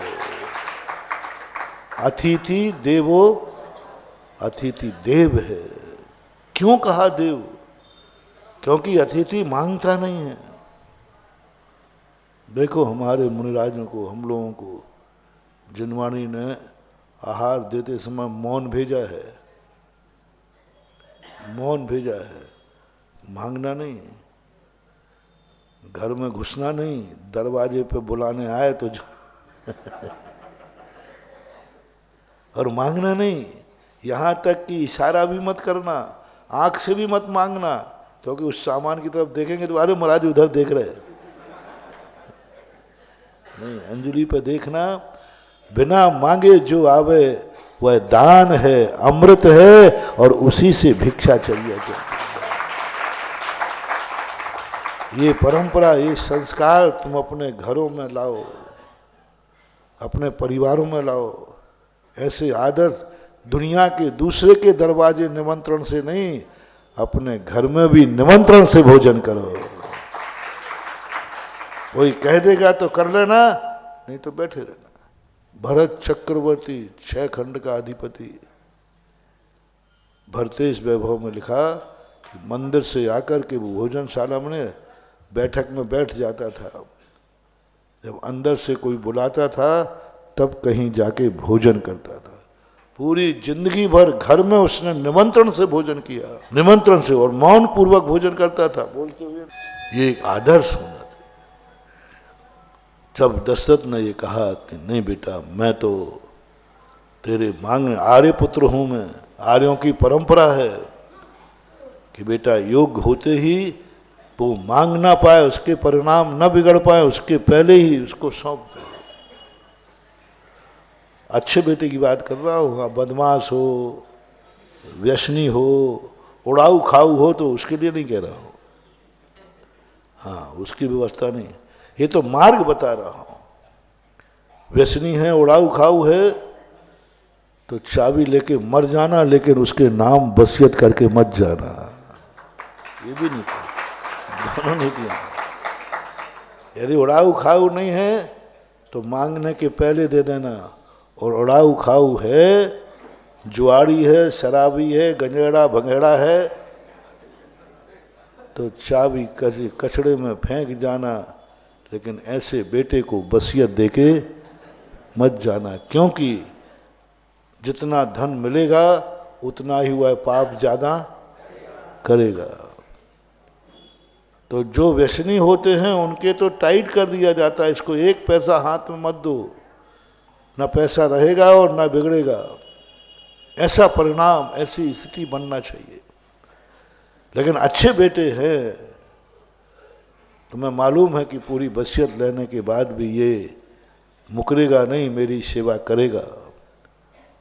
अतिथि देवो, अतिथि देव है। क्यों कहा देव? क्योंकि अतिथि मांगता नहीं है। देखो हमारे मुनिराजों को, हम लोगों को जिनवाणी ने आहार देते समय मौन भेजा है, मौन भेजा है। मांगना नहीं, घर में घुसना नहीं, दरवाजे पे बुलाने आए तो और मांगना नहीं। यहाँ तक कि इशारा भी मत करना, आंख से भी मत मांगना, क्योंकि उस सामान की तरफ देखेंगे तो अरे महाराज उधर देख रहे नहीं, अंजलि पे देखना। बिना मांगे जो आवे वह दान है, अमृत है, और उसी से भिक्षा चलिया जाती है। ये परंपरा, ये संस्कार तुम अपने घरों में लाओ, अपने परिवारों में लाओ। ऐसे आदर्श दुनिया के दूसरे के दरवाजे निमंत्रण से नहीं, अपने घर में भी निमंत्रण से भोजन करो। कोई कह देगा तो कर लेना, नहीं तो बैठे रहना। भरत चक्रवर्ती 6 खंड का अधिपति, भरतेश वैभव में लिखा कि मंदिर से आकर के वो भोजनशाला में बैठक में बैठ जाता था। जब अंदर से कोई बुलाता था तब कहीं जाके भोजन करता था। पूरी जिंदगी भर घर में उसने निमंत्रण से भोजन किया, निमंत्रण से, और मौन पूर्वक भोजन करता था, बोलते हुए। ये एक आदर्श होना था। जब दशरथ ने ये कहा कि नहीं बेटा, मैं तो तेरे मांग आर्य पुत्र हूं, मैं, आर्यों की परंपरा है कि बेटा योग्य होते ही वो मांग ना पाए, उसके परिणाम न बिगड़ पाए, उसके पहले ही उसको सौंप दे। अच्छे बेटे की बात कर रहा हूँ, बदमाश हो, व्यसनी हो, उड़ाऊ खाऊ हो तो उसके लिए नहीं कह रहा हूँ। हाँ, उसकी व्यवस्था नहीं, ये तो मार्ग बता रहा हूँ। व्यसनी है, उड़ाऊ खाऊ है तो चाबी लेके मर जाना, लेकिन उसके नाम वसीयत करके मत जाना। ये भी नहीं किया, दोनों नहीं किया। यदि उड़ाऊ खाऊ नहीं है तो मांगने के पहले दे देना, और उड़ाऊ खाऊ है, जुआड़ी है, शराबी है, गंजेड़ा भंगेड़ा है, तो चाबी कचड़े में फेंक जाना, लेकिन ऐसे बेटे को वसीयत देके मत जाना, क्योंकि जितना धन मिलेगा उतना ही वह पाप ज्यादा करेगा। तो जो व्यसनी होते हैं उनके तो टाइट कर दिया जाता है, इसको एक पैसा हाथ में मत दो, ना पैसा रहेगा और ना बिगड़ेगा। ऐसा परिणाम, ऐसी स्थिति बनना चाहिए। लेकिन अच्छे बेटे हैं, तुम्हें मालूम है कि पूरी वसीयत लेने के बाद भी ये मुकरेगा नहीं, मेरी सेवा करेगा,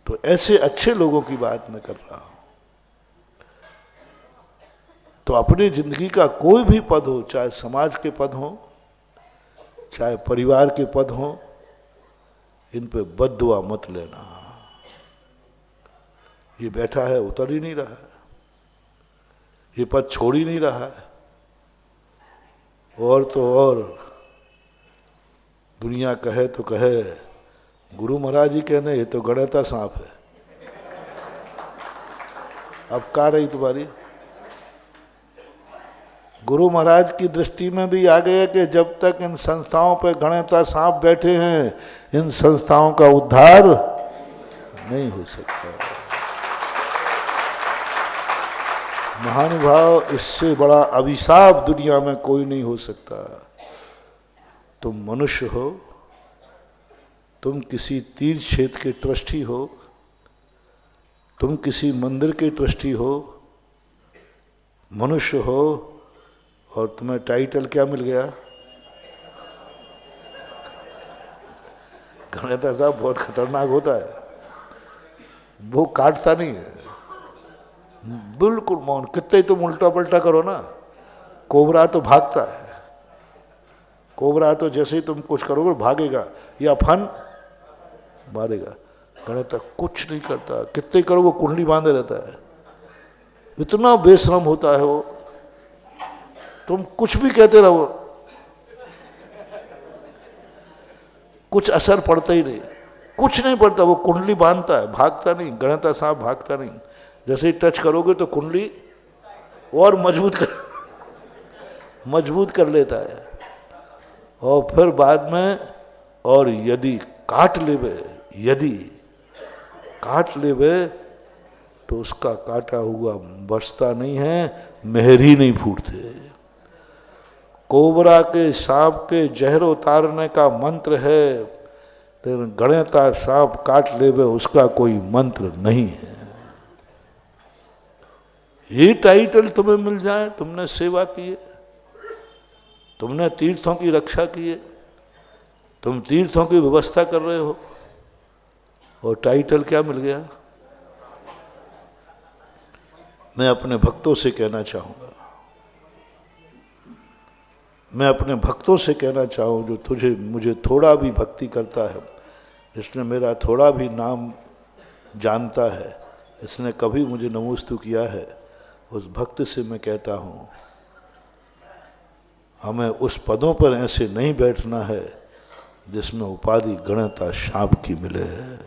तो ऐसे अच्छे लोगों की बात मैं कर रहा हूं। तो अपनी जिंदगी का कोई भी पद हो, चाहे समाज के पद हो, चाहे परिवार के पद हो, इन पे बद्दुआ मत लेना। ये बैठा है, उतर ही नहीं रहा है, ये पद छोड़ ही नहीं रहा है, और तो और दुनिया कहे तो कहे, गुरु महाराज जी कहने ये तो गणेता सांप है। अब कहाँ रही तुम्हारी? गुरु महाराज की दृष्टि में भी आ गया कि जब तक इन संस्थाओं पे गणेता सांप बैठे हैं, इन संस्थाओं का उद्धार नहीं हो सकता। महानुभाव, इससे बड़ा अभिशाप दुनिया में कोई नहीं हो सकता। तुम मनुष्य हो, तुम किसी तीर्थ क्षेत्र के ट्रस्टी हो, तुम किसी मंदिर के ट्रस्टी हो, मनुष्य हो, और तुम्हें टाइटल क्या मिल गया? गणेता साहब बहुत खतरनाक होता है, वो काटता नहीं है, बिल्कुल मौन। कितने ही तुम उल्टा पलटा करो ना, कोबरा तो भागता है, कोबरा तो जैसे ही तुम कुछ करोगे भागेगा या फन मारेगा। गणेता कुछ नहीं करता, कितने ही करो वो कुंडली बांधे रहता है, इतना बेशरम होता है वो। तुम कुछ भी कहते रहो, कुछ असर पड़ता ही नहीं, कुछ नहीं पड़ता, वो कुंडली बांधता है, भागता नहीं। गणेता साहब भागता नहीं, जैसे ही टच करोगे तो कुंडली और मजबूत कर लेता है, और फिर बाद में, और यदि काट लेवे तो उसका काटा हुआ बचता नहीं है, मेहर ही नहीं फूटते। कोबरा के सांप के जहर उतारने का मंत्र है, लेकिन गणेता सांप काट लेवे उसका कोई मंत्र नहीं है। ये टाइटल तुम्हें मिल जाए, तुमने सेवा की है, तुमने तीर्थों की रक्षा की है, तुम तीर्थों की व्यवस्था कर रहे हो, और टाइटल क्या मिल गया? मैं अपने भक्तों से कहना चाहूँगा, मैं अपने भक्तों से कहना चाहूँ, जो मुझे थोड़ा भी भक्ति करता है, जिसने मेरा थोड़ा भी नाम जानता है, इसने कभी मुझे नमोस्तु किया है, उस भक्त से मैं कहता हूँ, हमें उस पदों पर ऐसे नहीं बैठना है जिसमें उपाधि गणेता सांप की मिले है।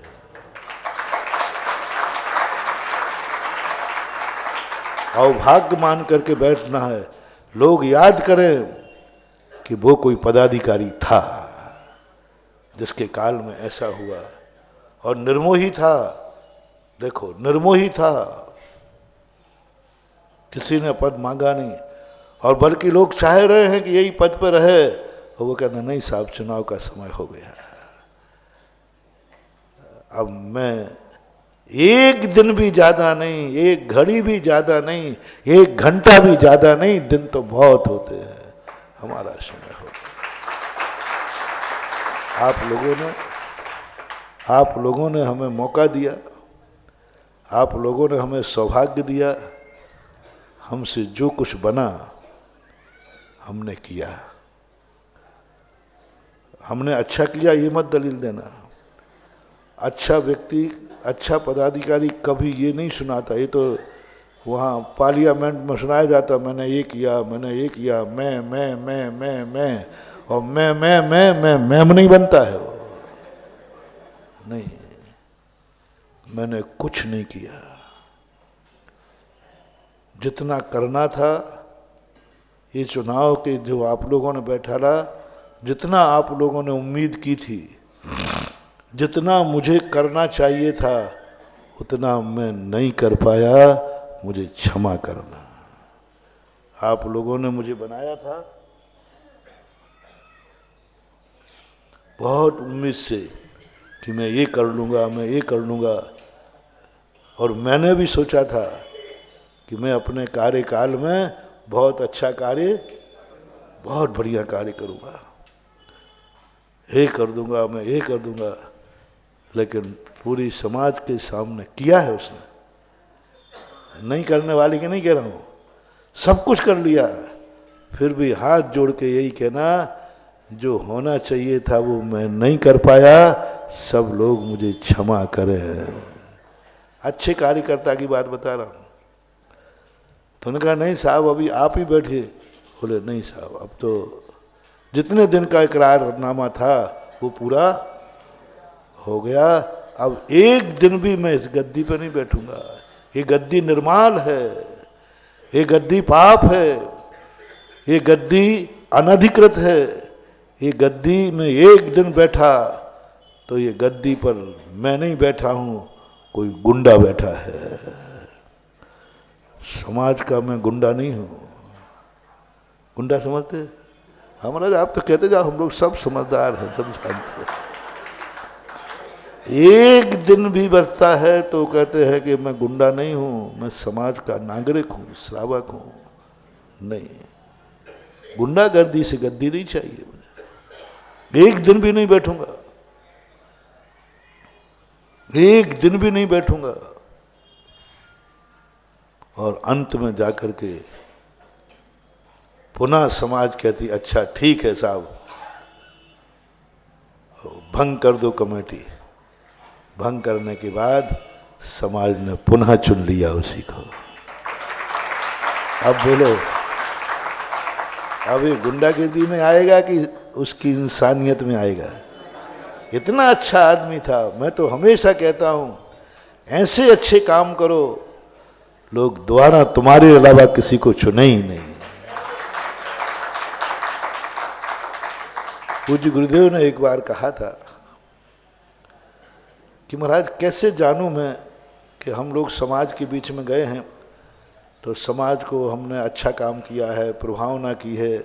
अभाग्य मान करके बैठना है, लोग याद करें कि वो कोई पदाधिकारी था जिसके काल में ऐसा हुआ, और निर्मोही था, देखो निर्मोही था, किसी ने पद मांगा नहीं, और बल्कि लोग चाह रहे हैं कि यही पद पर रहे, और वो कहते नहीं साहब चुनाव का समय हो गया। अब मैं एक दिन भी ज्यादा नहीं, एक घड़ी भी ज्यादा नहीं, एक घंटा भी ज्यादा नहीं, दिन तो बहुत होते हैं, हमारा समय हो गया। आप लोगों ने हमें मौका दिया, आप लोगों ने हमें सौभाग्य दिया, हमसे जो कुछ बना हमने किया। हमने अच्छा किया ये मत दलील देना, अच्छा व्यक्ति अच्छा पदाधिकारी कभी ये नहीं सुनाता। ये तो वहाँ पार्लियामेंट में सुनाया जाता, मैंने ये किया, मैंने ये किया, मैं और मैं नहीं बनता है वो। नहीं, मैंने कुछ नहीं किया। जितना करना था ये चुनाव के जो आप लोगों ने बैठाला, जितना आप लोगों ने उम्मीद की थी, जितना मुझे करना चाहिए था, उतना मैं नहीं कर पाया। मुझे क्षमा करना। आप लोगों ने मुझे बनाया था बहुत उम्मीद से कि मैं ये कर लूँगा, मैं ये कर लूँगा, और मैंने भी सोचा था कि मैं अपने कार्यकाल में बहुत अच्छा कार्य, बहुत बढ़िया कार्य करूँगा, ये कर दूँगा, मैं ये कर दूँगा। लेकिन पूरी समाज के सामने किया है उसने। नहीं करने वाली के नहीं कह रहा हूँ, सब कुछ कर लिया, फिर भी हाथ जोड़ के यही कहना, जो होना चाहिए था वो मैं नहीं कर पाया, सब लोग मुझे क्षमा करें। अच्छे कार्यकर्ता की बात बता रहा हूँ। तो उन्होंने कहा नहीं साहब अभी आप ही बैठिए। बोले नहीं साहब, अब तो जितने दिन का इकरारनामा था वो पूरा हो गया। अब एक दिन भी मैं इस गद्दी पर नहीं बैठूंगा। ये गद्दी निर्माल है, ये गद्दी पाप है, ये गद्दी अनधिकृत है। ये गद्दी में एक दिन बैठा तो ये गद्दी पर मैं नहीं बैठा हूँ, कोई गुंडा बैठा है। समाज का मैं गुंडा नहीं हूँ। गुंडा समझते? हमारा आप तो कहते जाओ, हम लोग सब समझदार हैं, सब जानते हैं। एक दिन भी बचता है तो कहते हैं कि मैं गुंडा नहीं हूं, मैं समाज का नागरिक हूं, श्रावक हूं। नहीं, गुंडागर्दी से गद्दी नहीं चाहिए मुझे। एक दिन भी नहीं बैठूंगा, एक दिन भी नहीं बैठूंगा। और अंत में जाकर के पुनः समाज कहती अच्छा ठीक है साहब, भंग कर दो कमेटी। भंग करने के बाद समाज ने पुनः चुन लिया उसी को। अब बोलो, अब ये गुंडागिर्दी में आएगा कि उसकी इंसानियत में आएगा? इतना अच्छा आदमी था। मैं तो हमेशा कहता हूं ऐसे अच्छे काम करो, लोग दोबारा तुम्हारे अलावा किसी को चुने ही नहीं। पूज्य गुरुदेव ने एक बार कहा था कि महाराज कैसे जानूं मैं कि हम लोग समाज के बीच में गए हैं तो समाज को हमने अच्छा काम किया है, प्रभावना की है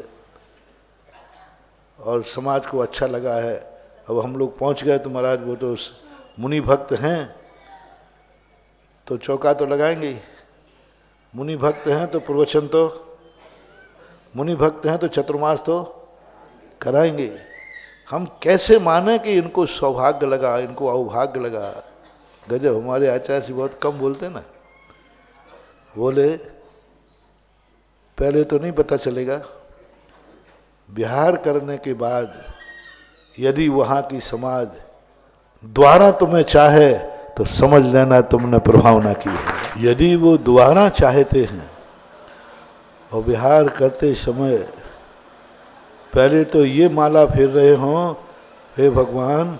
और समाज को अच्छा लगा है। अब हम लोग पहुंच गए तो महाराज वो तो मुनि भक्त हैं तो चौका तो लगाएंगे। मुनि भक्त हैं तो प्रवचन तो, मुनि भक्त हैं तो चतुर्मास तो कराएंगे। हम कैसे माने कि इनको सौभाग्य लगा, इनको अवभाग्य लगा? गजब, हमारे आचार्य जी बहुत कम बोलते ना। बोले पहले तो नहीं पता चलेगा, विहार करने के बाद यदि वहाँ की समाज द्वारा तुम्हें चाहे तो समझ लेना तुमने प्रभावना की है। यदि वो द्वारा चाहते हैं और विहार करते समय पहले तो ये माला फेर रहे हों, हे भगवान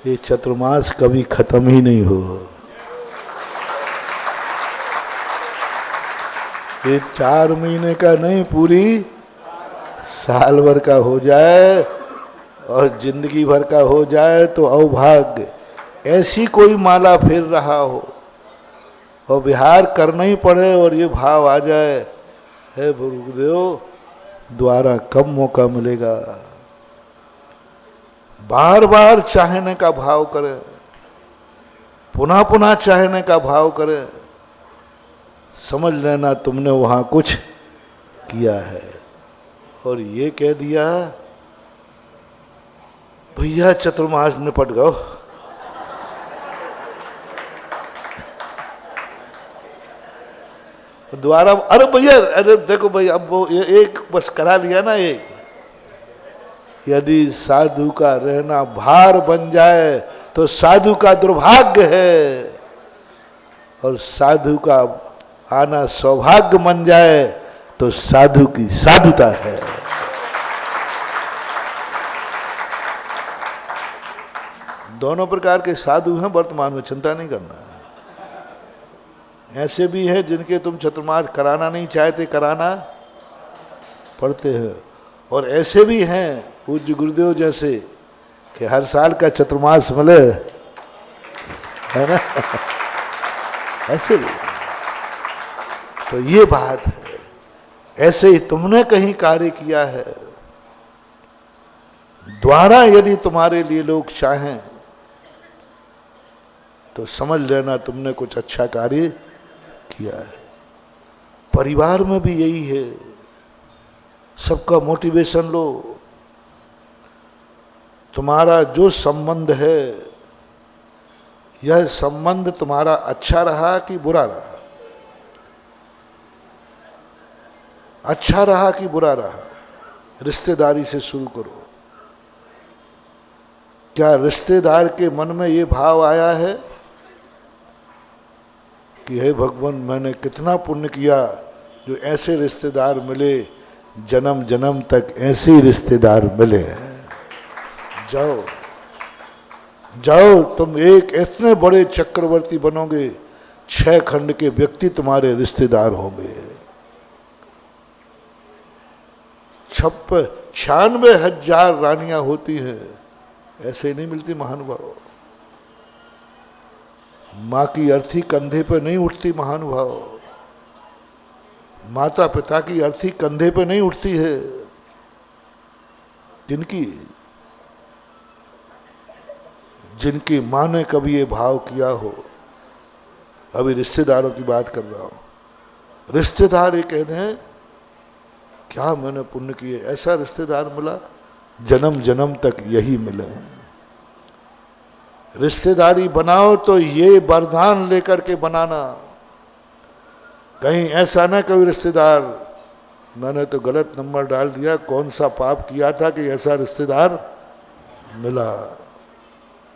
ये चतुर्मास कभी खत्म ही नहीं हो, ये 4 महीने का नहीं पूरी साल भर का हो जाए और जिंदगी भर का हो जाए तो अवभाग्य। ऐसी कोई माला फेर रहा हो और विहार करना ही पड़े और ये भाव आ जाए, हे गुरुदेव द्वारा कब मौका मिलेगा। बार बार चाहने का भाव करे, पुनः पुनः चाहने का भाव करे, समझ लेना तुमने वहां कुछ किया है। और ये कह दिया भैया चतुर्मास निपट गो। द्वारा अरे भैया, अरे देखो भाई अब वो एक बस करा लिया ना। एक यदि साधु का रहना भार बन जाए तो साधु का दुर्भाग्य है, और साधु का आना सौभाग्य बन जाए तो साधु की साधुता है। दोनों प्रकार के साधु हैं वर्तमान में, चिंता नहीं करना। ऐसे भी हैं जिनके तुम चतुर्मास कराना नहीं चाहते, कराना पड़ते हैं, और ऐसे भी हैं पूज्य गुरुदेव जैसे कि हर साल का चतुर्मास मिले, है ना। ऐसे भी, तो ये बात है। ऐसे ही तुमने कहीं कार्य किया है, द्वारा यदि तुम्हारे लिए लोग चाहें तो समझ लेना तुमने कुछ अच्छा कार्य किया है। परिवार में भी यही है, सबका मोटिवेशन लो। तुम्हारा जो संबंध है, यह संबंध तुम्हारा अच्छा रहा कि बुरा रहा, अच्छा रहा कि बुरा रहा, रिश्तेदारी से शुरू करो। क्या रिश्तेदार के मन में ये भाव आया है कि हे भगवान, मैंने कितना पुण्य किया जो ऐसे रिश्तेदार मिले, जन्म जन्म तक ऐसे ही रिश्तेदार मिले। जाओ जाओ, तुम एक इतने बड़े चक्रवर्ती बनोगे, 6 खंड के व्यक्ति तुम्हारे रिश्तेदार होंगे। 96,000 रानियां होती हैं, ऐसे नहीं मिलती महानुभाव। माँ की अर्थी कंधे पे नहीं उठती महानुभाव, माता पिता की अर्थी कंधे पे नहीं उठती है। जिनकी जिनकी माँ ने कभी ये भाव किया हो, अभी रिश्तेदारों की बात कर रहा हूं। रिश्तेदार ये कहते हैं क्या मैंने पुण्य किए, ऐसा रिश्तेदार मिला, जन्म जन्म तक यही मिले। रिश्तेदारी बनाओ तो ये वरदान लेकर के बनाना, कहीं ऐसा ना कोई रिश्तेदार, मैंने तो गलत नंबर डाल दिया, कौन सा पाप किया था कि ऐसा रिश्तेदार मिला।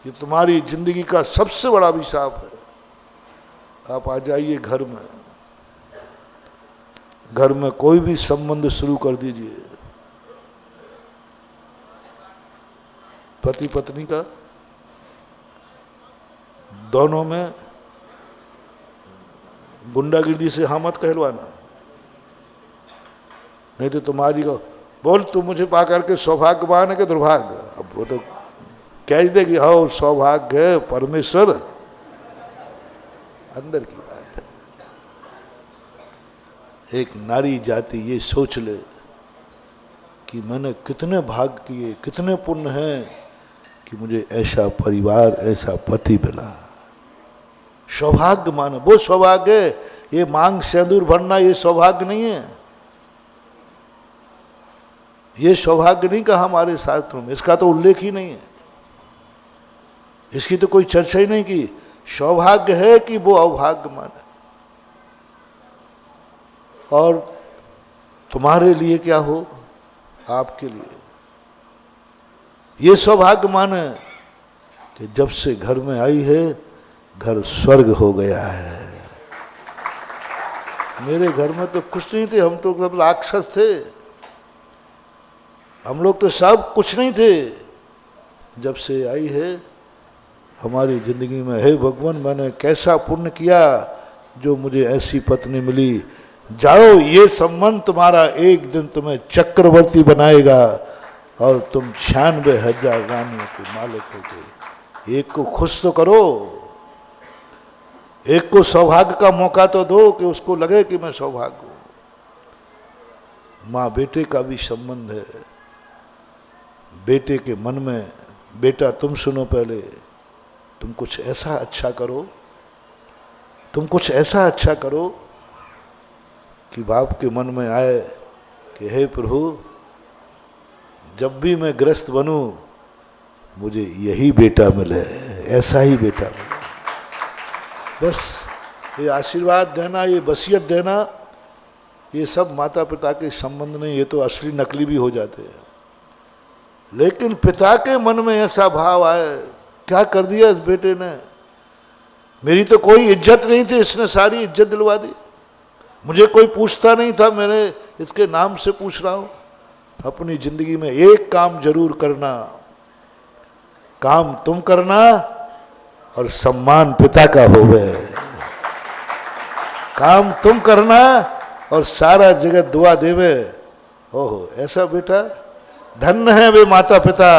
ये तुम्हारी जिंदगी का सबसे बड़ा अभिशाप है। आप आ जाइए घर में, घर में कोई भी संबंध शुरू कर दीजिए, पति पत्नी का, दोनों में गुंडागिर्दी से हाँ मत कहलवाना, नहीं तो तुम्हारी को बोल तू मुझे पा करके सौभाग्यवान है कि दुर्भाग्य। अब वो तो कह देगी हाँ सौभाग्य है, परमेश्वर अंदर की बात है। एक नारी जाति ये सोच ले कि मैंने कितने भाग किए, कितने पुण्य हैं कि मुझे ऐसा परिवार, ऐसा पति मिला। सौभाग्य मानो, वो सौभाग्य है। ये मांग सिंदूर भरना ये सौभाग्य नहीं है, ये सौभाग्य नहीं कहा हमारे शास्त्रों में, इसका तो उल्लेख ही नहीं है, इसकी तो कोई चर्चा ही नहीं की। सौभाग्य है कि वो अभाग्य माने। और तुम्हारे लिए क्या हो, आपके लिए ये सौभाग्य माने कि जब से घर में आई है, घर स्वर्ग हो गया है। मेरे घर में तो कुछ नहीं थे, हम तो सब राक्षस थे, हम लोग तो सब कुछ नहीं थे। जब से आई है हमारी जिंदगी में, हे भगवान मैंने कैसा पुण्य किया जो मुझे ऐसी पत्नी मिली। जाओ, ये संबंध तुम्हारा एक दिन तुम्हें चक्रवर्ती बनाएगा और तुम 96,000 रानियों के मालिक होगे। एक को खुश तो करो, एक को सौभाग्य का मौका तो दो कि उसको लगे कि मैं सौभाग्य हूं। माँ बेटे का भी संबंध है। बेटे के मन में, बेटा तुम सुनो, पहले तुम कुछ ऐसा अच्छा करो, तुम कुछ ऐसा अच्छा करो कि बाप के मन में आए कि हे प्रभु, जब भी मैं ग्रस्त बनूं मुझे यही बेटा मिले, ऐसा ही बेटा मिले। बस ये आशीर्वाद देना, ये वसीयत देना, ये सब माता पिता के संबंध नहीं, ये तो असली नकली भी हो जाते हैं। लेकिन पिता के मन में ऐसा भाव आए क्या कर दिया इस बेटे ने, मेरी तो कोई इज्जत नहीं थी, इसने सारी इज्जत दिलवा दी। मुझे कोई पूछता नहीं था, मैंने इसके नाम से पूछ रहा हूं। अपनी जिंदगी में एक काम जरूर करना, काम तुम करना और सम्मान पिता का होवे। काम तुम करना और सारा जगत दुआ देवे। ओहो, ऐसा बेटा, धन्य है वे माता पिता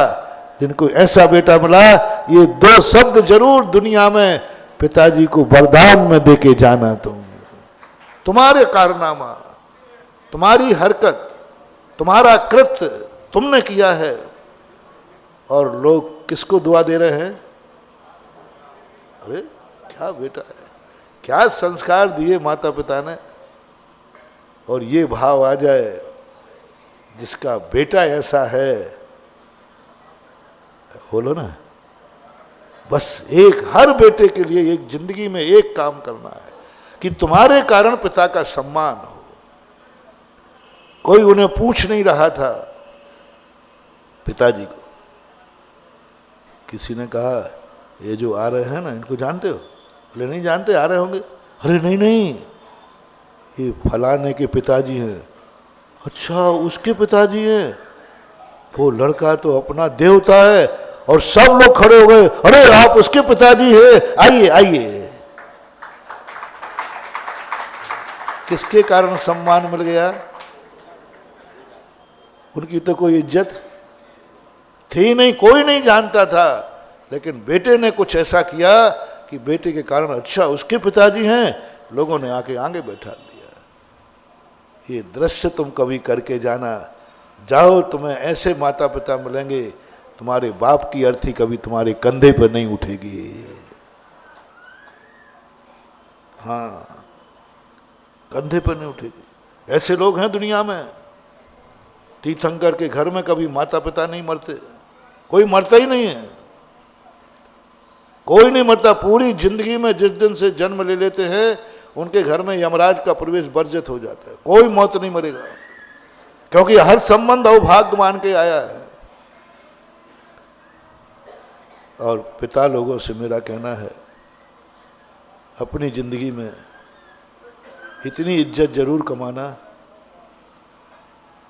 जिनको ऐसा बेटा मिला। ये दो शब्द जरूर दुनिया में पिताजी को वरदान में देके जाना। तुम्हारे कारनामा, तुम्हारी हरकत, तुम्हारा कृत्य तुमने किया है, और लोग किसको दुआ दे रहे हैं? अरे क्या बेटा है, क्या संस्कार दिए माता पिता ने। और ये भाव आ जाए, जिसका बेटा ऐसा है, बोलो ना, बस एक, हर बेटे के लिए एक जिंदगी में एक काम करना है कि तुम्हारे कारण पिता का सम्मान हो। कोई उन्हें पूछ नहीं रहा था। पिताजी को किसी ने कहा, ये जो आ रहे हैं ना, इनको जानते हो? बोले नहीं जानते, आ रहे होंगे। अरे नहीं नहीं, ये फलाने के पिताजी हैं। अच्छा, उसके पिताजी हैं? वो लड़का तो अपना देवता है। और सब लोग खड़े हो गए, अरे आप उसके पिताजी हैं, आइए आइए। किसके कारण सम्मान मिल गया? उनकी तो कोई इज्जत थी नहीं, कोई नहीं जानता था, लेकिन बेटे ने कुछ ऐसा किया कि बेटे के कारण, अच्छा उसके पिताजी हैं, लोगों ने आके आगे बैठा दिया। ये दृश्य तुम कभी करके जाना, जाओ, तुम्हें ऐसे माता पिता मिलेंगे, तुम्हारे बाप की अर्थी कभी तुम्हारे कंधे पर नहीं उठेगी। हाँ, कंधे पर नहीं उठेगी। ऐसे लोग हैं दुनिया में। तीर्थंकर के घर में कभी माता पिता नहीं मरते, कोई मरता ही नहीं है, कोई नहीं मरता। पूरी जिंदगी में जिस दिन से जन्म ले लेते हैं, उनके घर में यमराज का प्रवेश वर्जित हो जाता है। कोई मौत नहीं मरेगा, क्योंकि हर संबंध अभाग्य मान के आया है। और पिता लोगों से मेरा कहना है, अपनी जिंदगी में इतनी इज्जत जरूर कमाना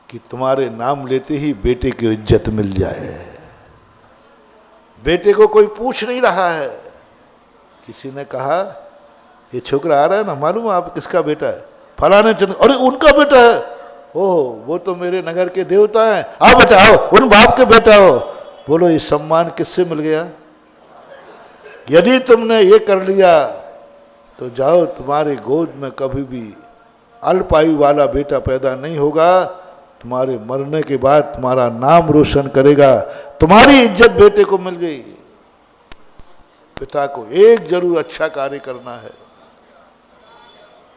कि तुम्हारे नाम लेते ही बेटे की इज्जत मिल जाए। बेटे को कोई पूछ नहीं रहा है। किसी ने कहा, ये छोकरा आ रहा है ना, मालूम आप किसका बेटा है? फलाने चंद। अरे उनका बेटा है? ओह, वो तो मेरे नगर के देवता हैं। आओ बेटा आओ, उन बाप के बेटा हो। बोलो, ये सम्मान किससे मिल गया? यदि तुमने ये कर लिया तो जाओ, तुम्हारी गोद में कभी भी अल्पायु वाला बेटा पैदा नहीं होगा। तुम्हारे मरने के बाद तुम्हारा नाम रोशन करेगा। तुम्हारी इज्जत बेटे को मिल गई। पिता को एक जरूर अच्छा कार्य करना है,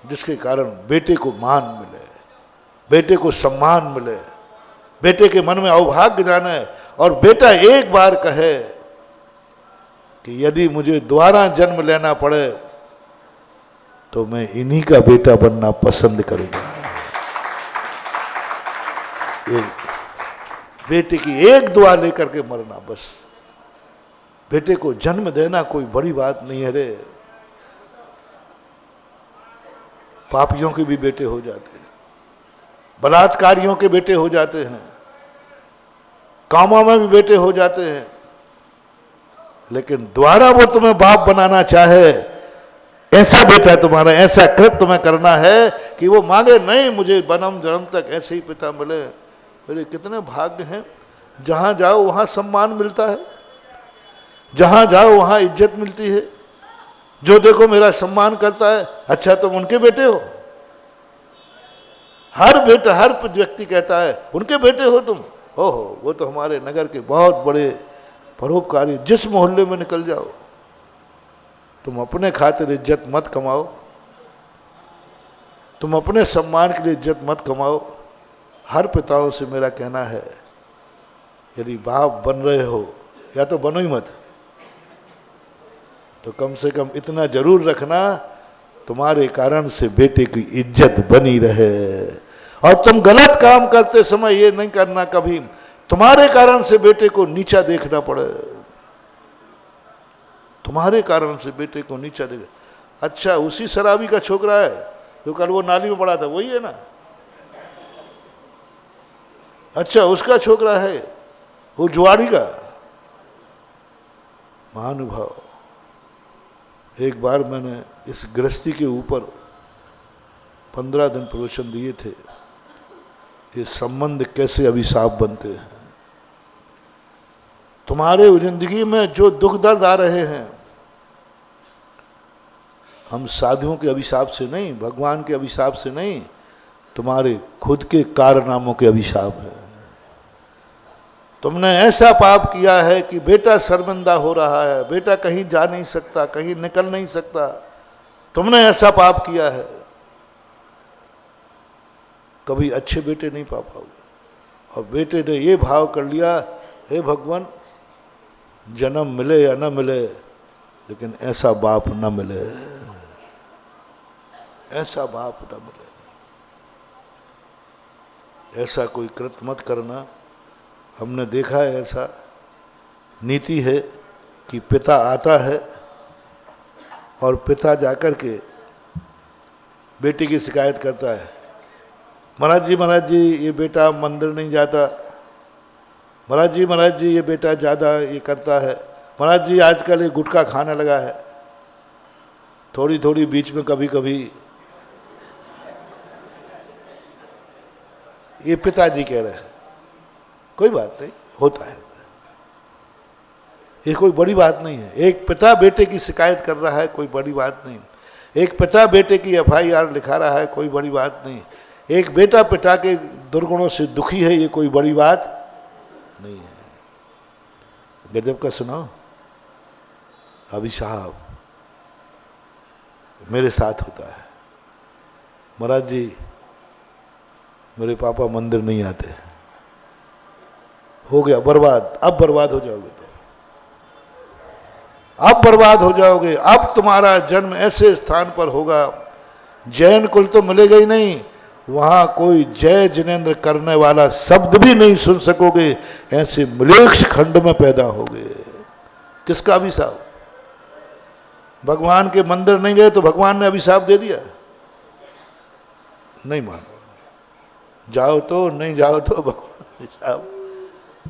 जिसके कारण बेटे को मान मिले, बेटे को सम्मान मिले, बेटे के मन में अभाग्य जाने, और बेटा एक बार कहे कि यदि मुझे दोबारा जन्म लेना पड़े तो मैं इन्हीं का बेटा बनना पसंद करूंगा। एक बेटे की एक दुआ लेकर के मरना, बस। बेटे को जन्म देना कोई बड़ी बात नहीं है रे। पापियों के भी बेटे हो जाते हैं, बलात्कारियों के बेटे हो जाते हैं, कामों में भी बेटे हो जाते हैं, लेकिन द्वारा वो तुम्हें बाप बनाना चाहे, ऐसा बेटा तुम्हारा, ऐसा कृत्य तुम्हें करना है कि वो मांगे नहीं, मुझे जन्म जन्म तक ऐसे ही पिता मिले। अरे कितने भाग्य हैं। जहां जाओ वहां सम्मान मिलता है, जहां जाओ वहां इज्जत मिलती है। जो देखो मेरा सम्मान करता है, अच्छा तुम उनके बेटे हो। हर बेटा, हर व्यक्ति कहता है उनके बेटे हो तुम। ओहो, वो तो हमारे नगर के बहुत बड़े परोपकारी। जिस मोहल्ले में निकल जाओ, तुम अपने खातिर इज्जत मत कमाओ, तुम अपने सम्मान के लिए इज्जत मत कमाओ। हर पिताओं से मेरा कहना है, यदि बाप बन रहे हो, या तो बनो ही मत, तो कम से कम इतना जरूर रखना, तुम्हारे कारण से बेटे की इज्जत बनी रहे। और तुम गलत काम करते समय ये नहीं करना कभी तुम्हारे कारण से बेटे को नीचा देखना पड़े। तुम्हारे कारण से बेटे को नीचा देगा। अच्छा, उसी शराबी का छोकरा है जो कल वो नाली में पड़ा था, वही है ना? अच्छा, उसका छोकरा है वो जुआड़ी का। महानुभाव, एक बार मैंने इस गृहस्थी के ऊपर 15 दिन प्रवचन दिए थे, ये संबंध कैसे अभिशाप बनते हैं। तुम्हारे जिंदगी में जो दुख दर्द आ रहे हैं, हम साधुओं के अभिशाप से नहीं, भगवान के अभिशाप से नहीं, तुम्हारे खुद के कारनामों के अभिशाप है। तुमने ऐसा पाप किया है कि बेटा शर्मिंदा हो रहा है, बेटा कहीं जा नहीं सकता, कहीं निकल नहीं सकता, तुमने ऐसा पाप किया है, कभी अच्छे बेटे नहीं पा पाओगे। और बेटे ने ये भाव कर लिया, हे भगवान, जन्म मिले या न मिले, लेकिन ऐसा बाप न मिले, ऐसा बाप न मिले, ऐसा कोई कृत्य मत करना। हमने देखा है ऐसा नीति है कि पिता आता है और पिता जाकर के बेटी की शिकायत करता है, महाराज जी ये बेटा मंदिर नहीं जाता, महाराज जी ये बेटा ज़्यादा ये करता है, महाराज जी आजकल ये गुटखा खाने लगा है, थोड़ी थोड़ी बीच में कभी कभी। ये पिताजी कह रहे हैं, कोई बात नहीं, होता है, ये कोई बड़ी बात नहीं है। एक पिता बेटे की शिकायत कर रहा है, कोई बड़ी बात नहीं। एक पिता बेटे की FIR लिखा रहा है, कोई बड़ी बात नहीं। एक बेटा पिता के दुर्गुणों से दुखी है, ये कोई बड़ी बात नहीं है। गजब का सुनाओ, अभिशाप मेरे साथ होता है, महाराज जी मेरे पापा मंदिर नहीं आते, हो गया बर्बाद, अब बर्बाद हो जाओगे, अब बर्बाद हो जाओगे। अब तुम्हारा जन्म ऐसे स्थान पर होगा, जैन कुल तो मिलेगा ही नहीं, वहां कोई जय जिनेन्द्र करने वाला शब्द भी नहीं सुन सकोगे, ऐसे मलेच्छ खंड में पैदा होगे। किसका अभिशाप? भगवान के मंदिर नहीं गए तो भगवान ने अभिशाप दे दिया? नहीं मानो, जाओ तो, नहीं जाओ तो भगवान अभिशाप।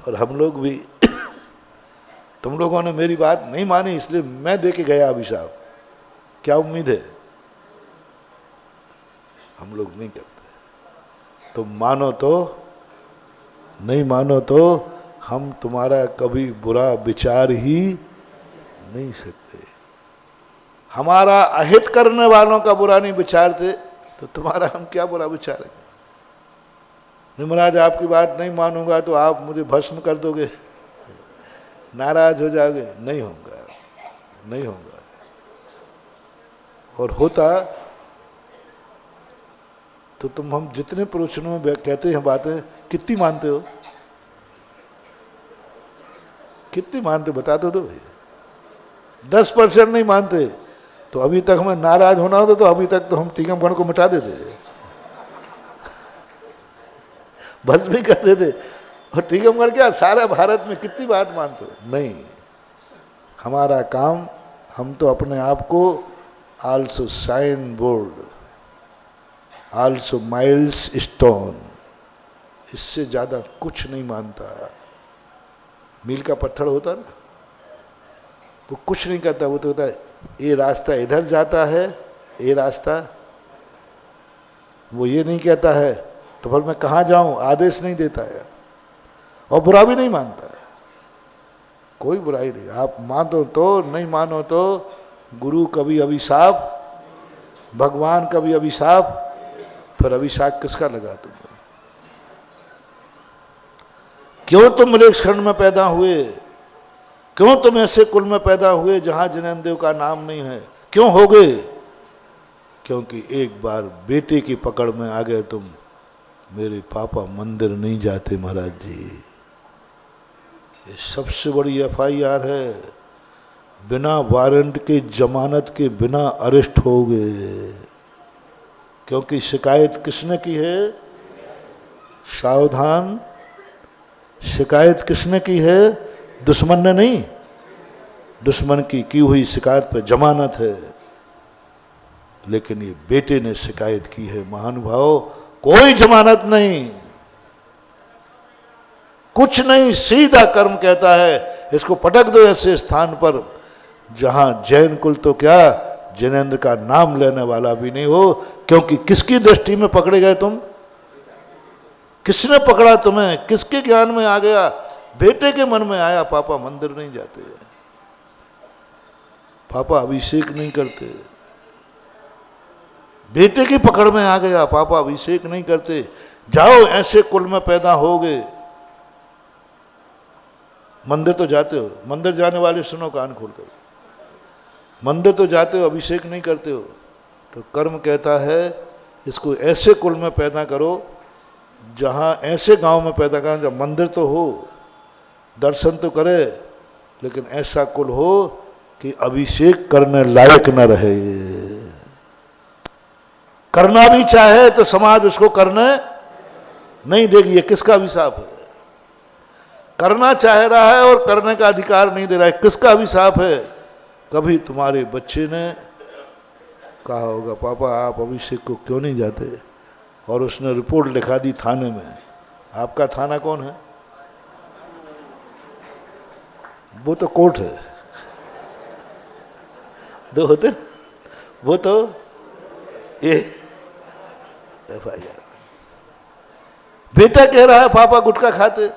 और हम लोग भी तुम लोगों ने मेरी बात नहीं मानी, इसलिए मैं दे के गया अभिशाप। क्या उम्मीद है? हम लोग नहीं करते। तुम मानो तो, नहीं मानो तो हम तुम्हारा कभी बुरा विचार ही नहीं सकते। हमारा अहित करने वालों का बुरा नहीं विचारते तो तुम्हारा हम क्या बुरा विचारेंगे? नहीं महाराज आपकी बात नहीं मानूंगा तो आप मुझे भस्म कर दोगे, नाराज हो जाओगे। नहीं होगा, नहीं होगा। और होता तो तुम हम जितने प्रवचनों में कहते हैं बातें, कितनी मानते हो? कितनी मानते बता दो तो भैया। 10% नहीं मानते तो अभी तक हमें नाराज होना होता तो अभी तक तो हम टीकमगढ़ को मिटा देते, भस्म भी कर देते। और टीकमगढ़ क्या सारा भारत में कितनी बात मानते हो? नहीं, हमारा काम, हम तो अपने आप को also sign board, also milestone, इससे ज़्यादा कुछ नहीं मानता। मील का पत्थर होता ना, वो कुछ नहीं करता, वो तो होता है ये रास्ता इधर जाता है, ये रास्ता, वो ये नहीं कहता है तो फिर मैं कहाँ जाऊँ, आदेश नहीं देता है। और बुरा भी नहीं मानता है, कोई बुराई नहीं। आप मानो तो, नहीं मानो तो, गुरु कभी अभिशाप, भगवान कभी अभिशाप, फिर अभिशाप किसका लगा तुमको? क्यों तुम मलेच्छ खंड में पैदा हुए? क्यों तुम ऐसे कुल में पैदा हुए जहां जिनेन्द्र देव का नाम नहीं है? क्यों हो गए? क्योंकि एक बार बेटे की पकड़ में आ गए तुम। मेरे पापा मंदिर नहीं जाते महाराज जी, ये सबसे बड़ी FIR है। बिना वारंट के, जमानत के बिना अरेस्ट हो गए। क्योंकि शिकायत किसने की है? सावधान, शिकायत किसने की है? दुश्मन ने नहीं, दुश्मन की हुई शिकायत पर जमानत है, लेकिन ये बेटे ने शिकायत की है। महानुभाव, कोई जमानत नहीं, कुछ नहीं, सीधा कर्म कहता है। इसको पटक दो ऐसे स्थान पर जहां जैन कुल तो क्या, जैनेन्द्र का नाम लेने वाला भी नहीं हो। क्योंकि किसकी दृष्टि में पकड़े गए तुम? किसने पकड़ा तुम्हें? किसके ज्ञान में आ गया? बेटे के मन में आया, पापा मंदिर नहीं जाते, पापा अभिषेक नहीं करते। बेटे की पकड़ में आ गया, पापा अभिषेक नहीं करते। जाओ, ऐसे कुल में पैदा होगे। मंदिर तो जाते हो, मंदिर जाने वाले सुनो कान खोलकर, मंदिर तो जाते हो, अभिषेक नहीं करते हो। तो कर्म कहता है इसको ऐसे कुल में पैदा करो, जहां ऐसे गांव में पैदा करो जब मंदिर तो हो, दर्शन तो करे, लेकिन ऐसा कुल हो कि अभिषेक करने लायक न रहे। करना भी चाहे तो समाज उसको करने नहीं देगी। ये किसका अभिशाप है? करना चाह रहा है और करने का अधिकार नहीं दे रहा है, किसका अभिशाप है? कभी तुम्हारे बच्चे ने कहा होगा, पापा आप अभिषेक को क्यों नहीं जाते, और उसने रिपोर्ट लिखा दी थाने में। आपका थाना कौन है? वो तो कोर्ट है। दो होते, वो तो FIR। बेटा कह रहा है पापा गुटखा खाते,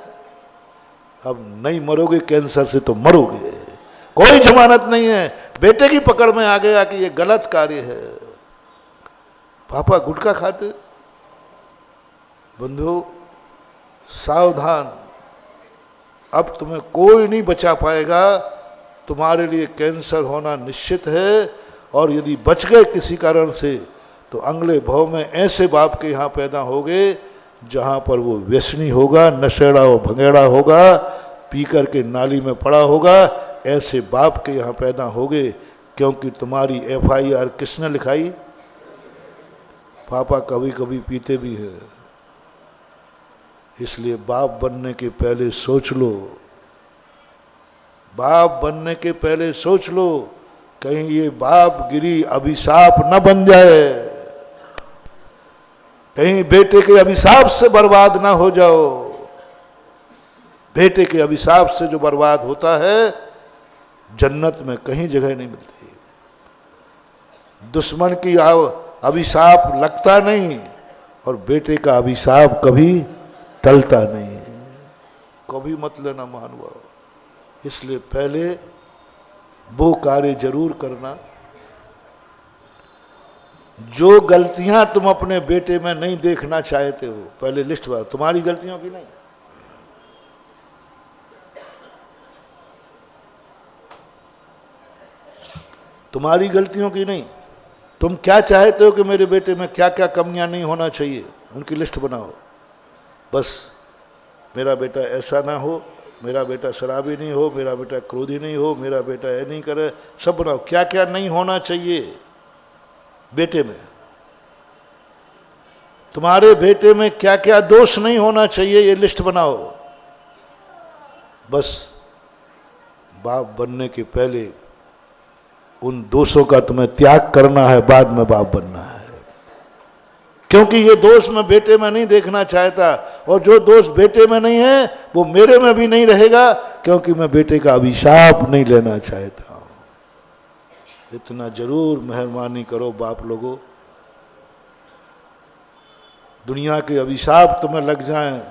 अब नहीं मरोगे कैंसर से तो मरोगे, कोई जमानत नहीं है। बेटे की पकड़ में आ गया कि ये गलत कार्य है, पापा गुटखा खाते। बंधु सावधान, अब तुम्हें कोई नहीं बचा पाएगा, तुम्हारे लिए कैंसर होना निश्चित है। और यदि बच गए किसी कारण से तो अगले भव में ऐसे बाप के यहाँ पैदा होगे जहाँ पर वो व्यसनी होगा, नशेड़ा और भंगेड़ा होगा, पी कर के नाली में पड़ा होगा। ऐसे बाप के यहाँ पैदा होगे, क्योंकि तुम्हारी FIR किसने लिखाई? पापा कभी कभी पीते भी है। इसलिए बाप बनने के पहले सोच लो, बाप बनने के पहले सोच लो, कहीं ये बाप गिरी अभिशाप न बन जाए, कहीं बेटे के अभिशाप से बर्बाद ना हो जाओ। बेटे के अभिशाप से जो बर्बाद होता है, जन्नत में कहीं जगह नहीं मिलती। दुश्मन की अभिशाप लगता नहीं, और बेटे का अभिशाप कभी टलता नहीं। कभी मत लेना महानुभाव। इसलिए पहले वो कार्य जरूर करना, जो गलतियां तुम अपने बेटे में नहीं देखना चाहते हो, पहले लिस्ट बनाओ। तुम्हारी गलतियों की नहीं, तुम्हारी गलतियों की नहीं। तुम क्या चाहते हो कि मेरे बेटे में क्या क्या कमियां नहीं होना चाहिए, उनकी लिस्ट बनाओ। बस मेरा बेटा ऐसा ना हो, मेरा बेटा शराबी नहीं हो, मेरा बेटा क्रोधी नहीं हो, मेरा बेटा ये नहीं करे, सब बनाओ। क्या क्या नहीं होना चाहिए बेटे में, तुम्हारे बेटे में क्या क्या दोष नहीं होना चाहिए, ये लिस्ट बनाओ। बस बाप बनने के पहले उन दोषों का तुम्हें त्याग करना है, बाद में बाप बनना है। क्योंकि ये दोष मैं बेटे में नहीं देखना चाहता, और जो दोष बेटे में नहीं है वो मेरे में भी नहीं रहेगा, क्योंकि मैं बेटे का अभिशाप नहीं लेना चाहता हूं। इतना जरूर मेहरबानी करो बाप लोगों, दुनिया के अभिशाप तुम्हें लग जाएं,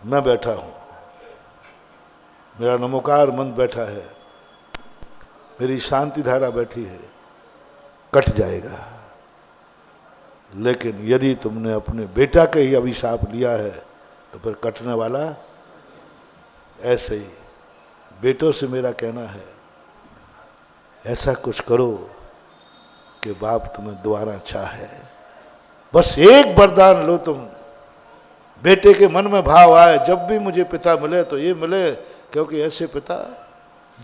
मैं बैठा हूं, मेरा नमोकार मन बैठा है, मेरी शांति धारा बैठी है, कट जाएगा। लेकिन यदि तुमने अपने बेटा के ही अभिशाप लिया है तो फिर कटने वाला ऐसे ही। बेटों से मेरा कहना है, ऐसा कुछ करो कि बाप तुम्हें दोबारा चाहे। बस एक वरदान लो तुम, बेटे के मन में भाव आए, जब भी मुझे पिता मिले तो ये मिले, क्योंकि ऐसे पिता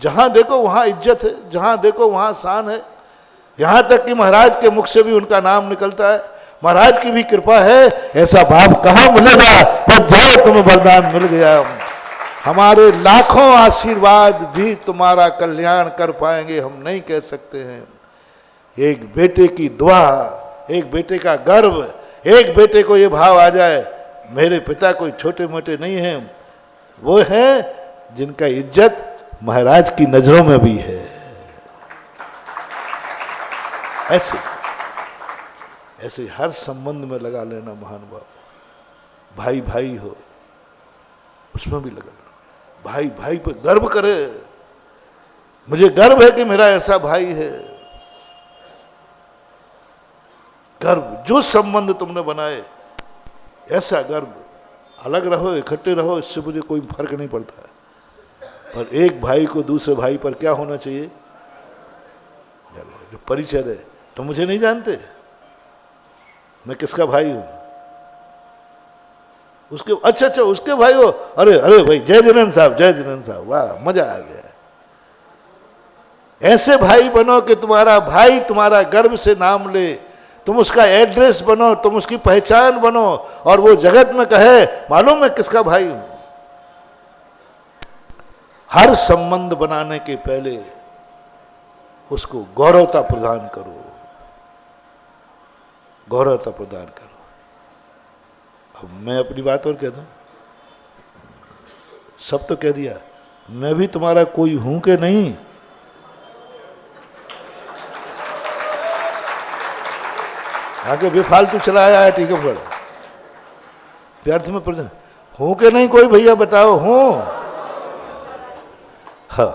जहां देखो वहां इज्जत है, जहां देखो वहां शान है। यहां तक कि महाराज के मुख से भी उनका नाम निकलता है। महाराज की भी कृपा है, ऐसा बाप कहां मिलेगा। बस जाओ, तुम्हें वरदान मिल गया। हमारे लाखों आशीर्वाद भी तुम्हारा कल्याण कर पाएंगे हम नहीं कह सकते हैं। एक बेटे की दुआ, एक बेटे का गर्व, एक बेटे को ये भाव आ जाए मेरे पिता कोई छोटे मोटे नहीं हैं, वो हैं जिनका इज्जत महाराज की नजरों में भी है। ऐसे ऐसे हर संबंध में लगा लेना महानुभाव। भाई भाई हो उसमें भी लगा लेना, भाई भाई पे गर्व करे, मुझे गर्व है कि मेरा ऐसा भाई है। गर्व, जो संबंध तुमने बनाए ऐसा गर्व, अलग रहो इकट्ठे रहो इससे मुझे कोई फर्क नहीं पड़ता है, पर एक भाई को दूसरे भाई पर क्या होना चाहिए, जो परिचय दे। तो मुझे नहीं जानते मैं किसका भाई हूं, उसके अच्छा अच्छा उसके भाई हो, अरे अरे भाई जय जिनेन्द्र साहब, जय जिनेन्द्र साहब, वाह मजा आ गया। ऐसे भाई बनो कि तुम्हारा भाई तुम्हारा गर्व से नाम ले, तुम उसका एड्रेस बनो, तुम उसकी पहचान बनो और वो जगत में कहे मालूम मैं किसका भाई हूं। हर संबंध बनाने के पहले उसको गौरवता प्रदान करो, गौरवता प्रदान करो। अब मैं अपनी बात और कह दूं, सब तो कह दिया, मैं भी तुम्हारा कोई हूं कि नहीं। आगे बेफालतू चला आया है टीकमगढ़, व्यर्थ में प्रश्न हूं कि नहीं, कोई भैया बताओ हूं। हाँ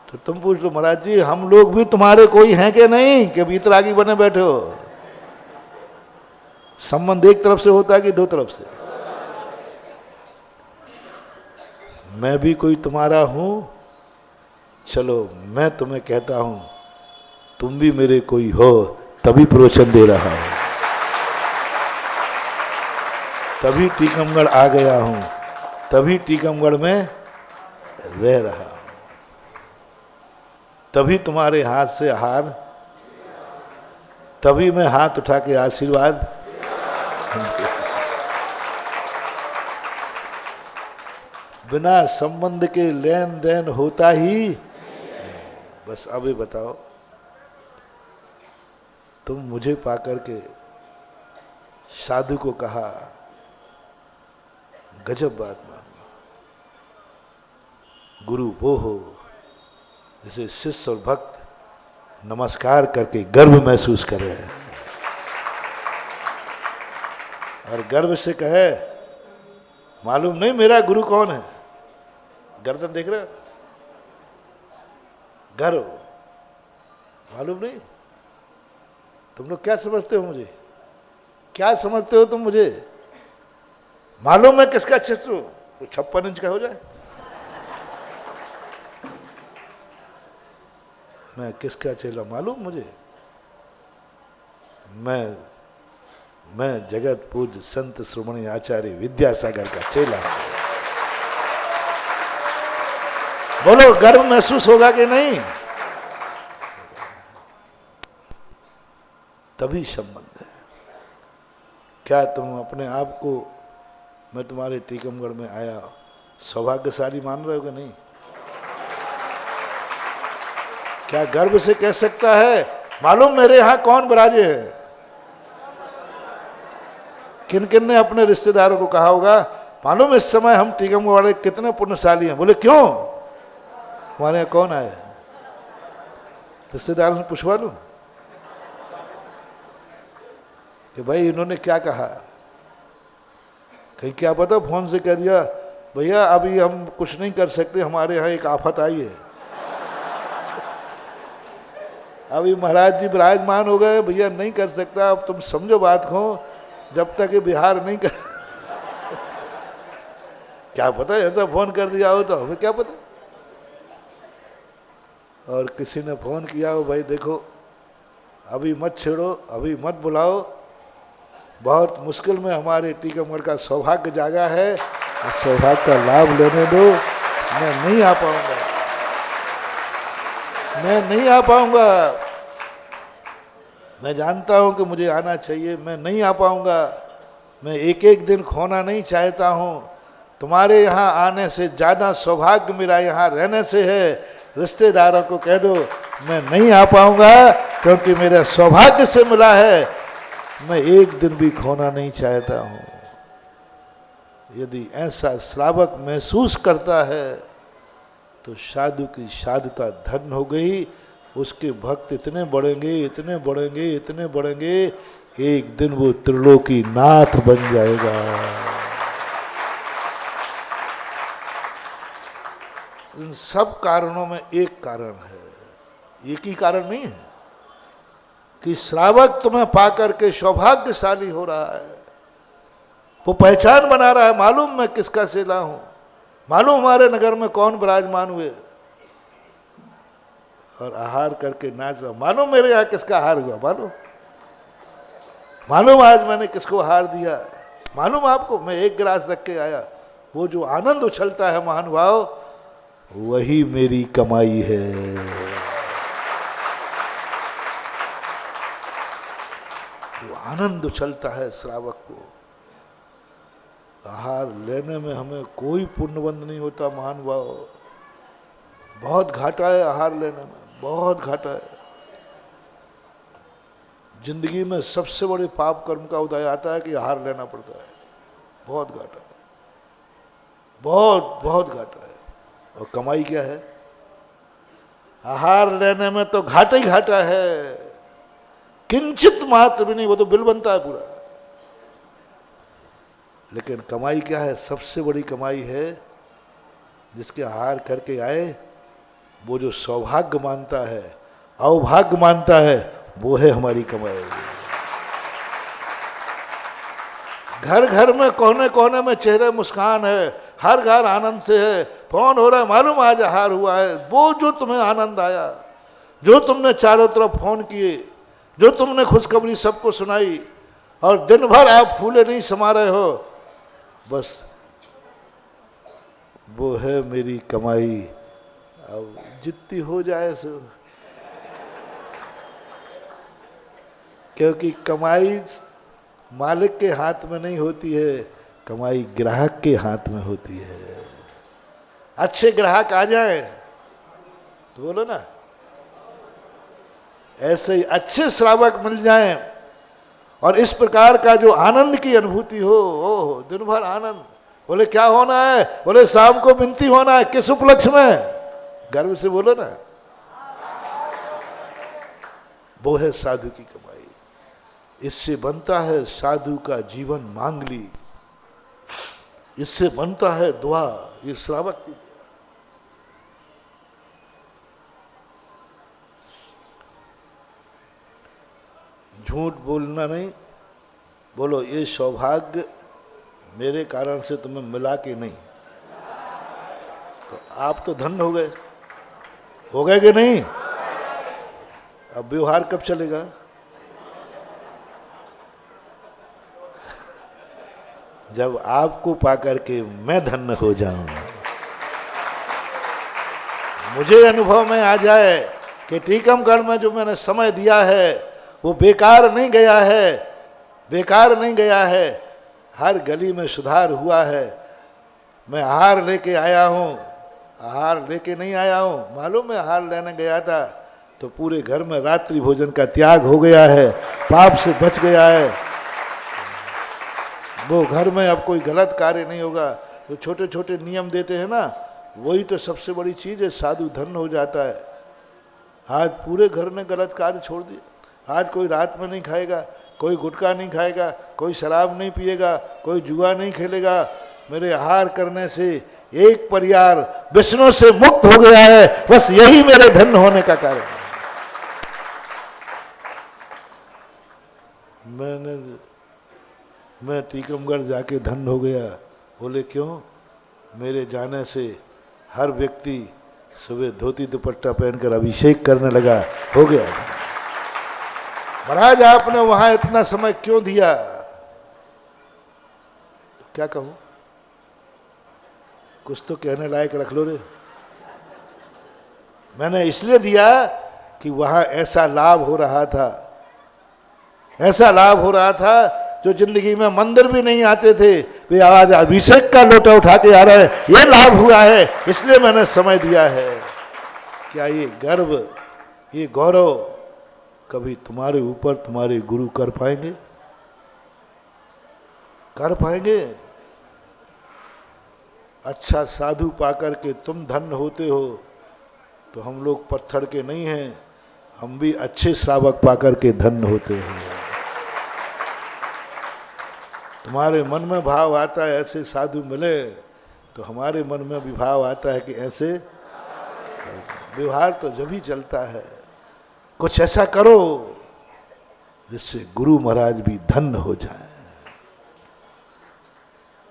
तो तुम पूछ लो महाराज जी हम लोग भी तुम्हारे कोई हैं कि नहीं, कि बीतरागी बने बैठे हो। संबंध एक तरफ से होता है कि दो तरफ से। मैं भी कोई तुम्हारा हूं, चलो मैं तुम्हें कहता हूं तुम भी मेरे कोई हो, तभी प्रवचन दे रहा हूं, तभी टीकमगढ़ आ गया हूं, तभी टीकमगढ़ में रह रहा हूं, तभी तुम्हारे हाथ से हार, तभी मैं हाथ उठा के आशीर्वाद। बिना संबंध के लेन देन होता ही नहीं। बस अभी बताओ तुम मुझे पाकर के साधु को कहा, गजब बात मानो, गुरु वो हो जैसे शिष्य और भक्त नमस्कार करके गर्व महसूस करे और गर्व से कहे मालूम नहीं मेरा गुरु कौन है। गर्दन देख रहे, गर्व, मालूम नहीं। तुम लोग क्या समझते हो मुझे, क्या समझते हो तुम मुझे, मालूम मैं किसका चित्र हूं, वो 56 इंच का हो जाए, मैं किसका चेला मालूम मुझे। मैं जगत पूज्य संत श्रोमणी आचार्य विद्यासागर का चेला। बोलो गर्व महसूस होगा कि नहीं। तभी संबंध है। क्या तुम अपने आप को मैं तुम्हारे टीकमगढ़ में आया सौभाग्यशाली मान रहे हो कि नहीं। क्या गर्व से कह सकता है मालूम मेरे यहां कौन विराजे है। किन किन ने अपने रिश्तेदारों को कहा होगा मालूम इस समय हम टीकमगढ़ वाले कितने पुण्यशाली हैं। बोले क्यों, हमारे यहाँ कौन आए, रिश्तेदारों से पूछवा लूं कि भाई इन्होंने क्या कहा। कहीं क्या पता फोन से कह दिया भैया अभी हम कुछ नहीं कर सकते, हमारे यहाँ एक आफत आई है, अभी महाराज जी विराजमान हो गए, भैया नहीं कर सकता। अब तुम समझो बात को, जब तक ये बिहार नहीं कर क्या पता ऐसा फोन कर दिया हो तो हमें क्या पता। और किसी ने फोन किया हो भाई देखो अभी मत छेड़ो, अभी मत बुलाओ, बहुत मुश्किल में हमारे टीकमगढ़ का सौभाग्य जागा है, सौभाग्य का लाभ लेने दो, मैं नहीं आ पाऊंगा, मैं नहीं आ पाऊंगा, मैं जानता हूं कि मुझे आना चाहिए, मैं नहीं आ पाऊंगा, मैं एक एक दिन खोना नहीं चाहता हूं, तुम्हारे यहाँ आने से ज़्यादा सौभाग्य मेरा यहाँ रहने से है। रिश्तेदारों को कह दो मैं नहीं आ पाऊंगा क्योंकि मेरा सौभाग्य से मिला है, मैं एक दिन भी खोना नहीं चाहता हूँ। यदि ऐसा श्रावक महसूस करता है तो साधु की साधुता धन्य हो गई। उसके भक्त इतने बढ़ेंगे, इतने बढ़ेंगे, इतने बढ़ेंगे, एक दिन वो त्रिलोकी नाथ बन जाएगा। इन सब कारणों में एक कारण है, एक ही कारण नहीं है कि श्रावक तुम्हें पाकर के सौभाग्यशाली हो रहा है, वो पहचान बना रहा है, मालूम मैं किसका सेला हूं, मालूम हमारे नगर में कौन विराजमान हुए, और आहार करके नाच रहा, मालूम मेरे यहाँ किसका आहार हुआ, मालूम आज मैंने किसको आहार दिया, मालूम आपको मैं एक गिलास रख के आया। वो जो आनंद उछलता है महानुभाव, वही मेरी कमाई है। वो आनंद उछलता है श्रावक को। आहार लेने में हमें कोई पुण्यबंध नहीं होता महानुभाव, बहुत घाटा है आहार लेने में, बहुत घाटा है। जिंदगी में सबसे बड़े पाप कर्म का उदय आता है कि आहार लेना पड़ता है, बहुत घाटा है, बहुत बहुत घाटा है। और कमाई क्या है, आहार लेने में तो घाटा ही घाटा है, किंचित मात्र भी नहीं, वो तो बिल बनता है पूरा। लेकिन कमाई क्या है, सबसे बड़ी कमाई है जिसके आहार करके आए, वो जो सौभाग्य मानता है, अवभाग्य मानता है, वो है हमारी कमाई। घर घर में कोने कोने में चेहरे मुस्कान है, हर घर आनंद से है, फोन हो रहा है, मालूम आज आहार हुआ है। वो जो तुम्हें आनंद आया, जो तुमने चारों तरफ फोन किए, जो तुमने खुशखबरी सबको सुनाई, और दिन भर आप फूले नहीं समा रहे हो, बस वो है मेरी कमाई। अब जितनी हो जाए सो, क्योंकि कमाई मालिक के हाथ में नहीं होती है, कमाई ग्राहक के हाथ में होती है। अच्छे ग्राहक आ जाए तो बोलो ना, ऐसे ही अच्छे श्रावक मिल जाएं और इस प्रकार का जो आनंद की अनुभूति हो, दिन भर आनंद। बोले क्या होना है, बोले शाम को विनती होना है, किस उपलक्ष्य में, गर्व से बोलो ना, वो है साधु की कमाई। इससे बनता है साधु का जीवन मांगली, इससे बनता है दुआ, ये श्रावक की। झूठ बोलना नहीं, बोलो ये सौभाग्य मेरे कारण से तुम्हें मिला कि नहीं, तो आप तो धन्य हो गए कि नहीं। अब व्यवहार कब चलेगा, जब आपको पाकर के मैं धन्य हो जाऊं, मुझे अनुभव में आ जाए कि टीकमगढ़ में जो मैंने समय दिया है वो बेकार नहीं गया है, बेकार नहीं गया है, हर गली में सुधार हुआ है। मैं आहार लेके आया हूँ, आहार लेके नहीं आया हूँ, मालूम है आहार लेने गया था तो पूरे घर में रात्रि भोजन का त्याग हो गया है, पाप से बच गया है। वो घर में अब कोई गलत कार्य नहीं होगा। जो छोटे छोटे नियम देते हैं ना, वही तो सबसे बड़ी चीज़ है, साधु धन्य हो जाता है। आज पूरे घर ने गलत कार्य छोड़ दिया। आज कोई रात में नहीं खाएगा, कोई गुटखा नहीं खाएगा, कोई शराब नहीं पिएगा, कोई जुआ नहीं खेलेगा। मेरे आहार करने से एक परिवार विष्णु से मुक्त हो गया है, बस यही मेरे धन्य होने का कारण है। मैं टीकमगढ़ जाके धन्य हो गया। बोले क्यों, मेरे जाने से हर व्यक्ति सुबह धोती दुपट्टा पहनकर अभिषेक करने लगा, हो गया। महाराज आपने वहां इतना समय क्यों दिया, क्या कहूं, कुछ तो कहने लायक रख लो रे। मैंने इसलिए दिया कि वहां ऐसा लाभ हो रहा था, ऐसा लाभ हो रहा था जो जिंदगी में मंदिर भी नहीं आते थे, वे आज अभिषेक का लोटा उठा के आ रहे हैं, ये लाभ हुआ है, इसलिए मैंने समय दिया है। क्या ये गर्व, ये गौरव कभी तुम्हारे ऊपर तुम्हारे गुरु कर पाएंगे? कर पाएंगे? अच्छा साधु पाकर के तुम धन्य होते हो, तो हम लोग पत्थर के नहीं हैं, हम भी अच्छे श्रावक पाकर के धन्य होते हैं। तुम्हारे मन में भाव आता है ऐसे साधु मिले, तो हमारे मन में भी भाव आता है कि ऐसे व्यवहार तो जब ही चलता है। कुछ ऐसा करो जिससे गुरु महाराज भी धन्य हो जाए,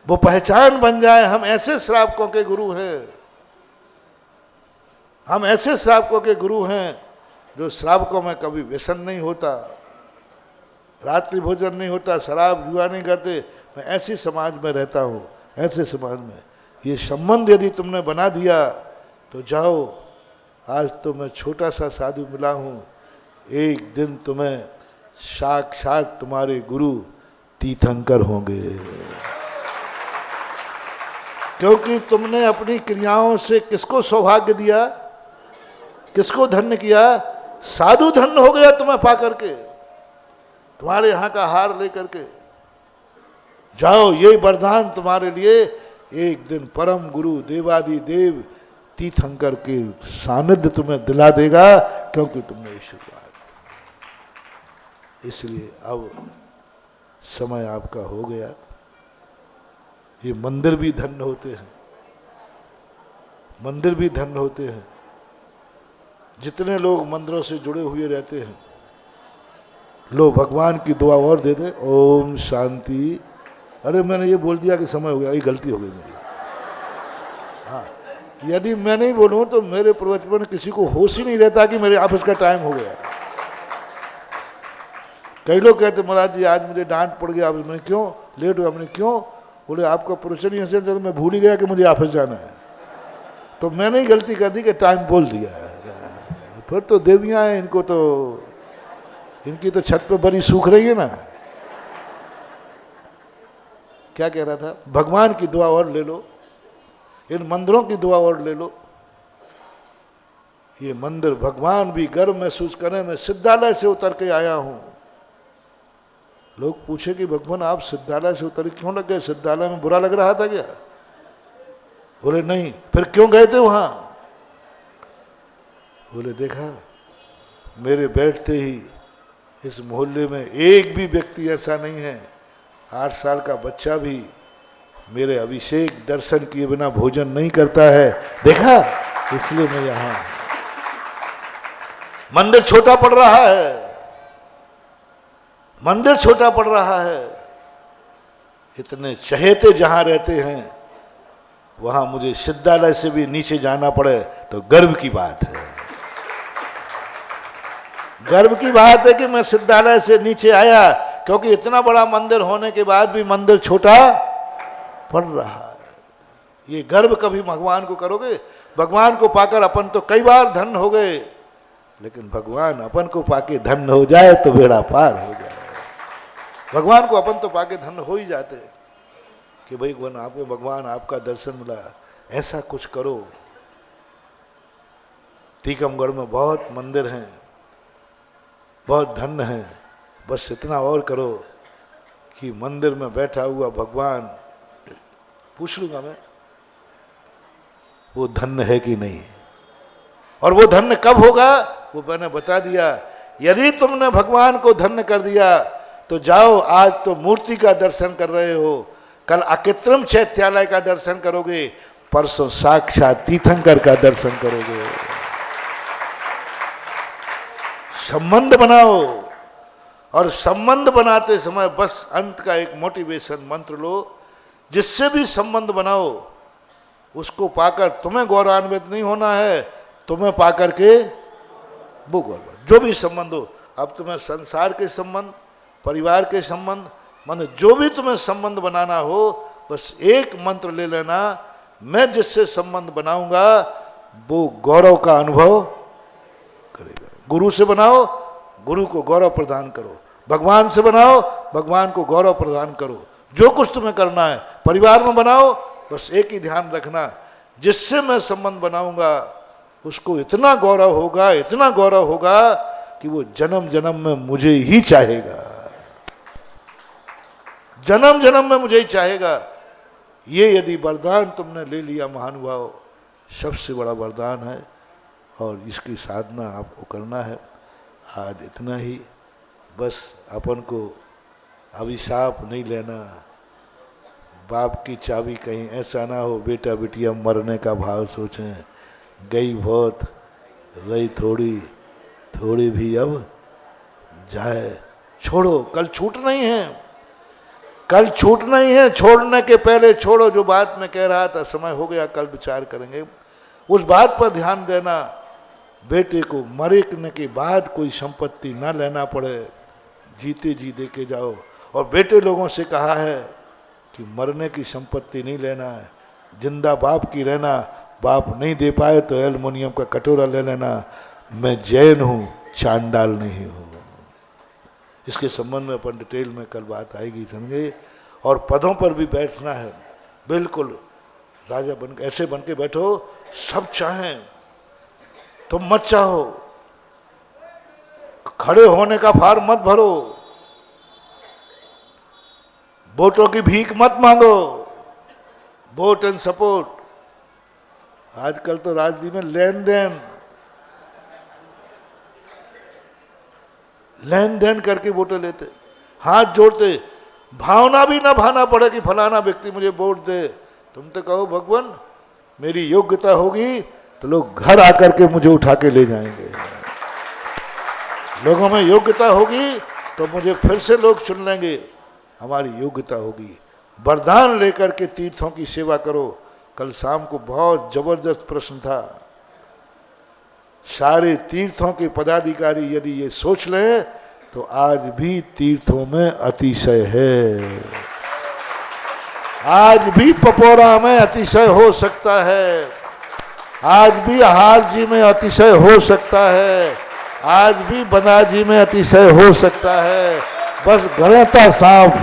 वो पहचान बन जाए, हम ऐसे श्रावकों के गुरु हैं, हम ऐसे श्रावकों के गुरु हैं जो श्रावकों में कभी व्यसन नहीं होता, रात्रि भोजन नहीं होता, शराब जुआ नहीं करते। मैं ऐसे समाज में रहता हूँ, ऐसे समाज में ये संबंध यदि तुमने बना दिया तो जाओ। आज तो मैं छोटा सा साधु मिला हूँ, एक दिन तुम्हें साक्षात तुम्हारे गुरु तीर्थंकर होंगे, क्योंकि तुमने अपनी क्रियाओं से किसको सौभाग्य दिया, किसको धन्य किया? साधु धन्य हो गया तुम्हें पा करके, तुम्हारे यहाँ का हार लेकर के। जाओ, ये वरदान तुम्हारे लिए, एक दिन परम गुरु देवादि देव तीर्थंकर के सानिध्य तुम्हें दिला देगा, क्योंकि तुमने ये शुरुआत। इसलिए अब समय आपका हो गया। ये मंदिर भी धन्य होते हैं, मंदिर भी धन्य होते हैं। जितने लोग मंदिरों से जुड़े हुए रहते हैं, लो भगवान की दुआ और दे दे। ओम शांति। अरे मैंने ये बोल दिया कि समय हो गया, ये गलती हो गई मेरी। हाँ, यदि मैं नहीं बोलूँ तो मेरे प्रवचन में किसी को होश ही नहीं रहता कि मेरे ऑफिस का टाइम हो गया। कई लोग कहते महाराज जी आज मुझे डांट पड़ गया, मैंने क्यों लेट हुआ? मैंने क्यों? बोले आपका प्रवचन ही ऐसे तो मैं भूल ही गया कि मुझे ऑफिस जाना है। तो मैंने ही गलती कर दी कि टाइम बोल दिया है। फिर तो देवियाँ हैं, इनको तो, इनकी तो छत पे बड़ी सूख रही है ना। क्या कह रहा था? भगवान की दुआ और ले लो, इन मंदिरों की दुआ और ले लो। ये मंदिर भगवान भी गर्व महसूस करें, मैं सिद्धालय से उतर के आया हूं। लोग पूछे कि भगवान आप सिद्धालय से उतर क्यों लग गए, सिद्धालय में बुरा लग रहा था क्या? बोले नहीं। फिर क्यों गए थे वहां? बोले देखा मेरे बैठते ही इस मोहल्ले में एक भी व्यक्ति ऐसा नहीं है, 8 साल का बच्चा भी मेरे अभिषेक दर्शन किए बिना भोजन नहीं करता है। देखा, इसलिए मैं यहां। मंदिर छोटा पड़ रहा है, मंदिर छोटा पड़ रहा है। इतने चहेते जहां रहते हैं, वहां मुझे सिद्धालय से भी नीचे जाना पड़े तो गर्व की बात है। गर्व की बात है कि मैं सिद्धालय से नीचे आया, क्योंकि इतना बड़ा मंदिर होने के बाद भी मंदिर छोटा पड़ रहा है। ये गर्व कभी भगवान को करोगे? भगवान को पाकर अपन तो कई बार धन्य हो गए, लेकिन भगवान अपन को पाके धन्य हो जाए तो बेड़ा पार हो जाए। भगवान को अपन तो पाके धन्य हो ही जाते कि भाई भगवान आपका दर्शन मिला, ऐसा कुछ करो। टीकमगढ़ में बहुत मंदिर हैं, बहुत धन्य हैं, बस इतना और करो कि मंदिर में बैठा हुआ भगवान, पूछ लूंगा मैं, वो धन्य है कि नहीं। और वो धन्य कब होगा वो मैंने बता दिया। यदि तुमने भगवान को धन्य कर दिया तो जाओ, आज तो मूर्ति का दर्शन कर रहे हो, कल अकृत्रिम चैत्यालय का दर्शन करोगे, परसों साक्षात तीर्थंकर का दर्शन करोगे। संबंध बनाओ, और संबंध बनाते समय बस अंत का एक मोटिवेशन मंत्र लो, जिससे भी संबंध बनाओ उसको पाकर तुम्हें गौरवान्वित नहीं होना है, तुम्हें पाकर के वो गौरव। जो भी संबंध हो, अब तुम्हें संसार के संबंध, परिवार के संबंध, मतलब जो भी तुम्हें संबंध बनाना हो, बस एक मंत्र ले लेना, मैं जिससे संबंध बनाऊंगा वो गौरव का अनुभव करेगा। गुरु से बनाओ, गुरु को गौरव प्रदान करो। भगवान से बनाओ, भगवान को गौरव प्रदान करो। जो कुछ तुम्हें करना है, परिवार में बनाओ, बस एक ही ध्यान रखना, जिससे मैं संबंध बनाऊंगा उसको इतना गौरव होगा, इतना गौरव होगा कि वो जन्म जन्म में मुझे ही चाहेगा, जन्म जन्म में मुझे ही चाहेगा। ये यदि वरदान तुमने ले लिया महानुभाव, सबसे बड़ा वरदान है, और इसकी साधना आपको करना है। आज इतना ही, बस अपन को अभिशाप नहीं लेना, बाप की चाबी कहीं ऐसा ना हो बेटा बिटिया मरने का भाव सोचें, गई बहुत रही थोड़ी, थोड़ी भी अब जाए, छोड़ो, कल छूट नहीं है, कल छूट नहीं है, छोड़ने के पहले छोड़ो। जो बात मैं कह रहा था, समय हो गया, कल विचार करेंगे, उस बात पर ध्यान देना, बेटे को मरने के बाद कोई संपत्ति ना लेना पड़े, जीते जी दे के जाओ। और बेटे लोगों से कहा है कि मरने की संपत्ति नहीं लेना है, जिंदा बाप की रहना, बाप नहीं दे पाए तो एल्युमिनियम का कटोरा ले लेना, मैं जैन हूँ, चांडाल नहीं हूँ। इसके संबंध में अपन डिटेल में कल बात आएगी, समझे। और पदों पर भी बैठना है, बिल्कुल राजा बन, ऐसे बन के बैठो सब चाहें, तुम मत चाहो, खड़े होने का फार मत भरो, वोटों की भीख मत मांगो, वोट एंड सपोर्ट। आजकल तो राजनीति में लेन देन, लेन देन करके वोटें लेते, हाथ जोड़ते, भावना भी ना भाना पड़े कि फलाना व्यक्ति मुझे वोट दे। तुम तो कहो भगवान मेरी योग्यता होगी तो लोग घर आकर के मुझे उठा के ले जाएंगे, लोगों में योग्यता होगी तो मुझे फिर से लोग चुन लेंगे, हमारी योग्यता होगी। वरदान लेकर के तीर्थों की सेवा करो। कल शाम को बहुत जबरदस्त प्रश्न था, सारे तीर्थों के पदाधिकारी यदि ये सोच लें तो आज भी तीर्थों में अतिशय है, आज भी पपोरा में अतिशय हो सकता है, आज भी हार जी में अतिशय हो सकता है, आज भी बनाजी में अतिशय हो सकता है। बस गणता साफ,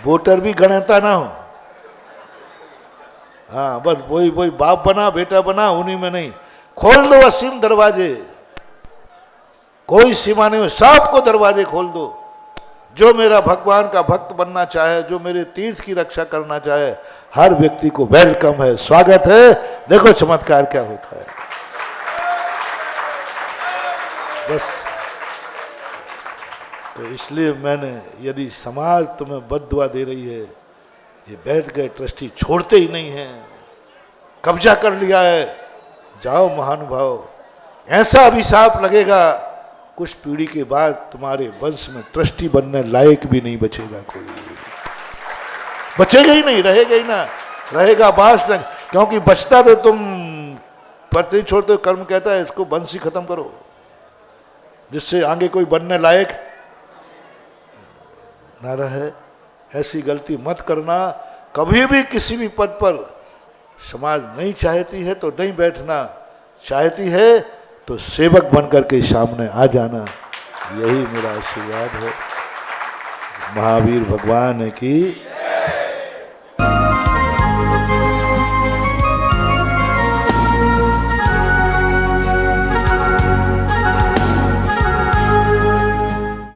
वोटर भी गणता ना हो, हाँ बस वही वही बाप बना बेटा बना, उन्हीं में नहीं। खोल दो असीम दरवाजे, कोई सीमा नहीं हो, सबको दरवाजे खोल दो। जो मेरा भगवान का भक्त बनना चाहे, जो मेरे तीर्थ की रक्षा करना चाहे, हर व्यक्ति को वेलकम है, स्वागत है। देखो चमत्कार क्या होता है। बस तो इसलिए मैंने, यदि समाज तुम्हें बद्दुआ दे रही है, ये बैठ गए ट्रस्टी छोड़ते ही नहीं हैं, कब्जा कर लिया है, जाओ महानुभाव, ऐसा अभिशाप लगेगा कुछ पीढ़ी के बाद तुम्हारे वंश में ट्रस्टी बनने लायक भी नहीं बचेगा, कोई बचेगा ही नहीं, रहेगा ही ना, रहेगा बास नहीं। क्योंकि बचता तो तुम पत्नी छोड़ते, कर्म कहता है इसको वंश ही खत्म करो, जिससे आगे कोई बनने लायक ना रहे। ऐसी गलती मत करना कभी भी। किसी भी पद पर समाज नहीं चाहती है तो नहीं बैठना, चाहती है तो सेवक बनकर के सामने आ जाना, यही मेरा आशीर्वाद है। महावीर भगवान की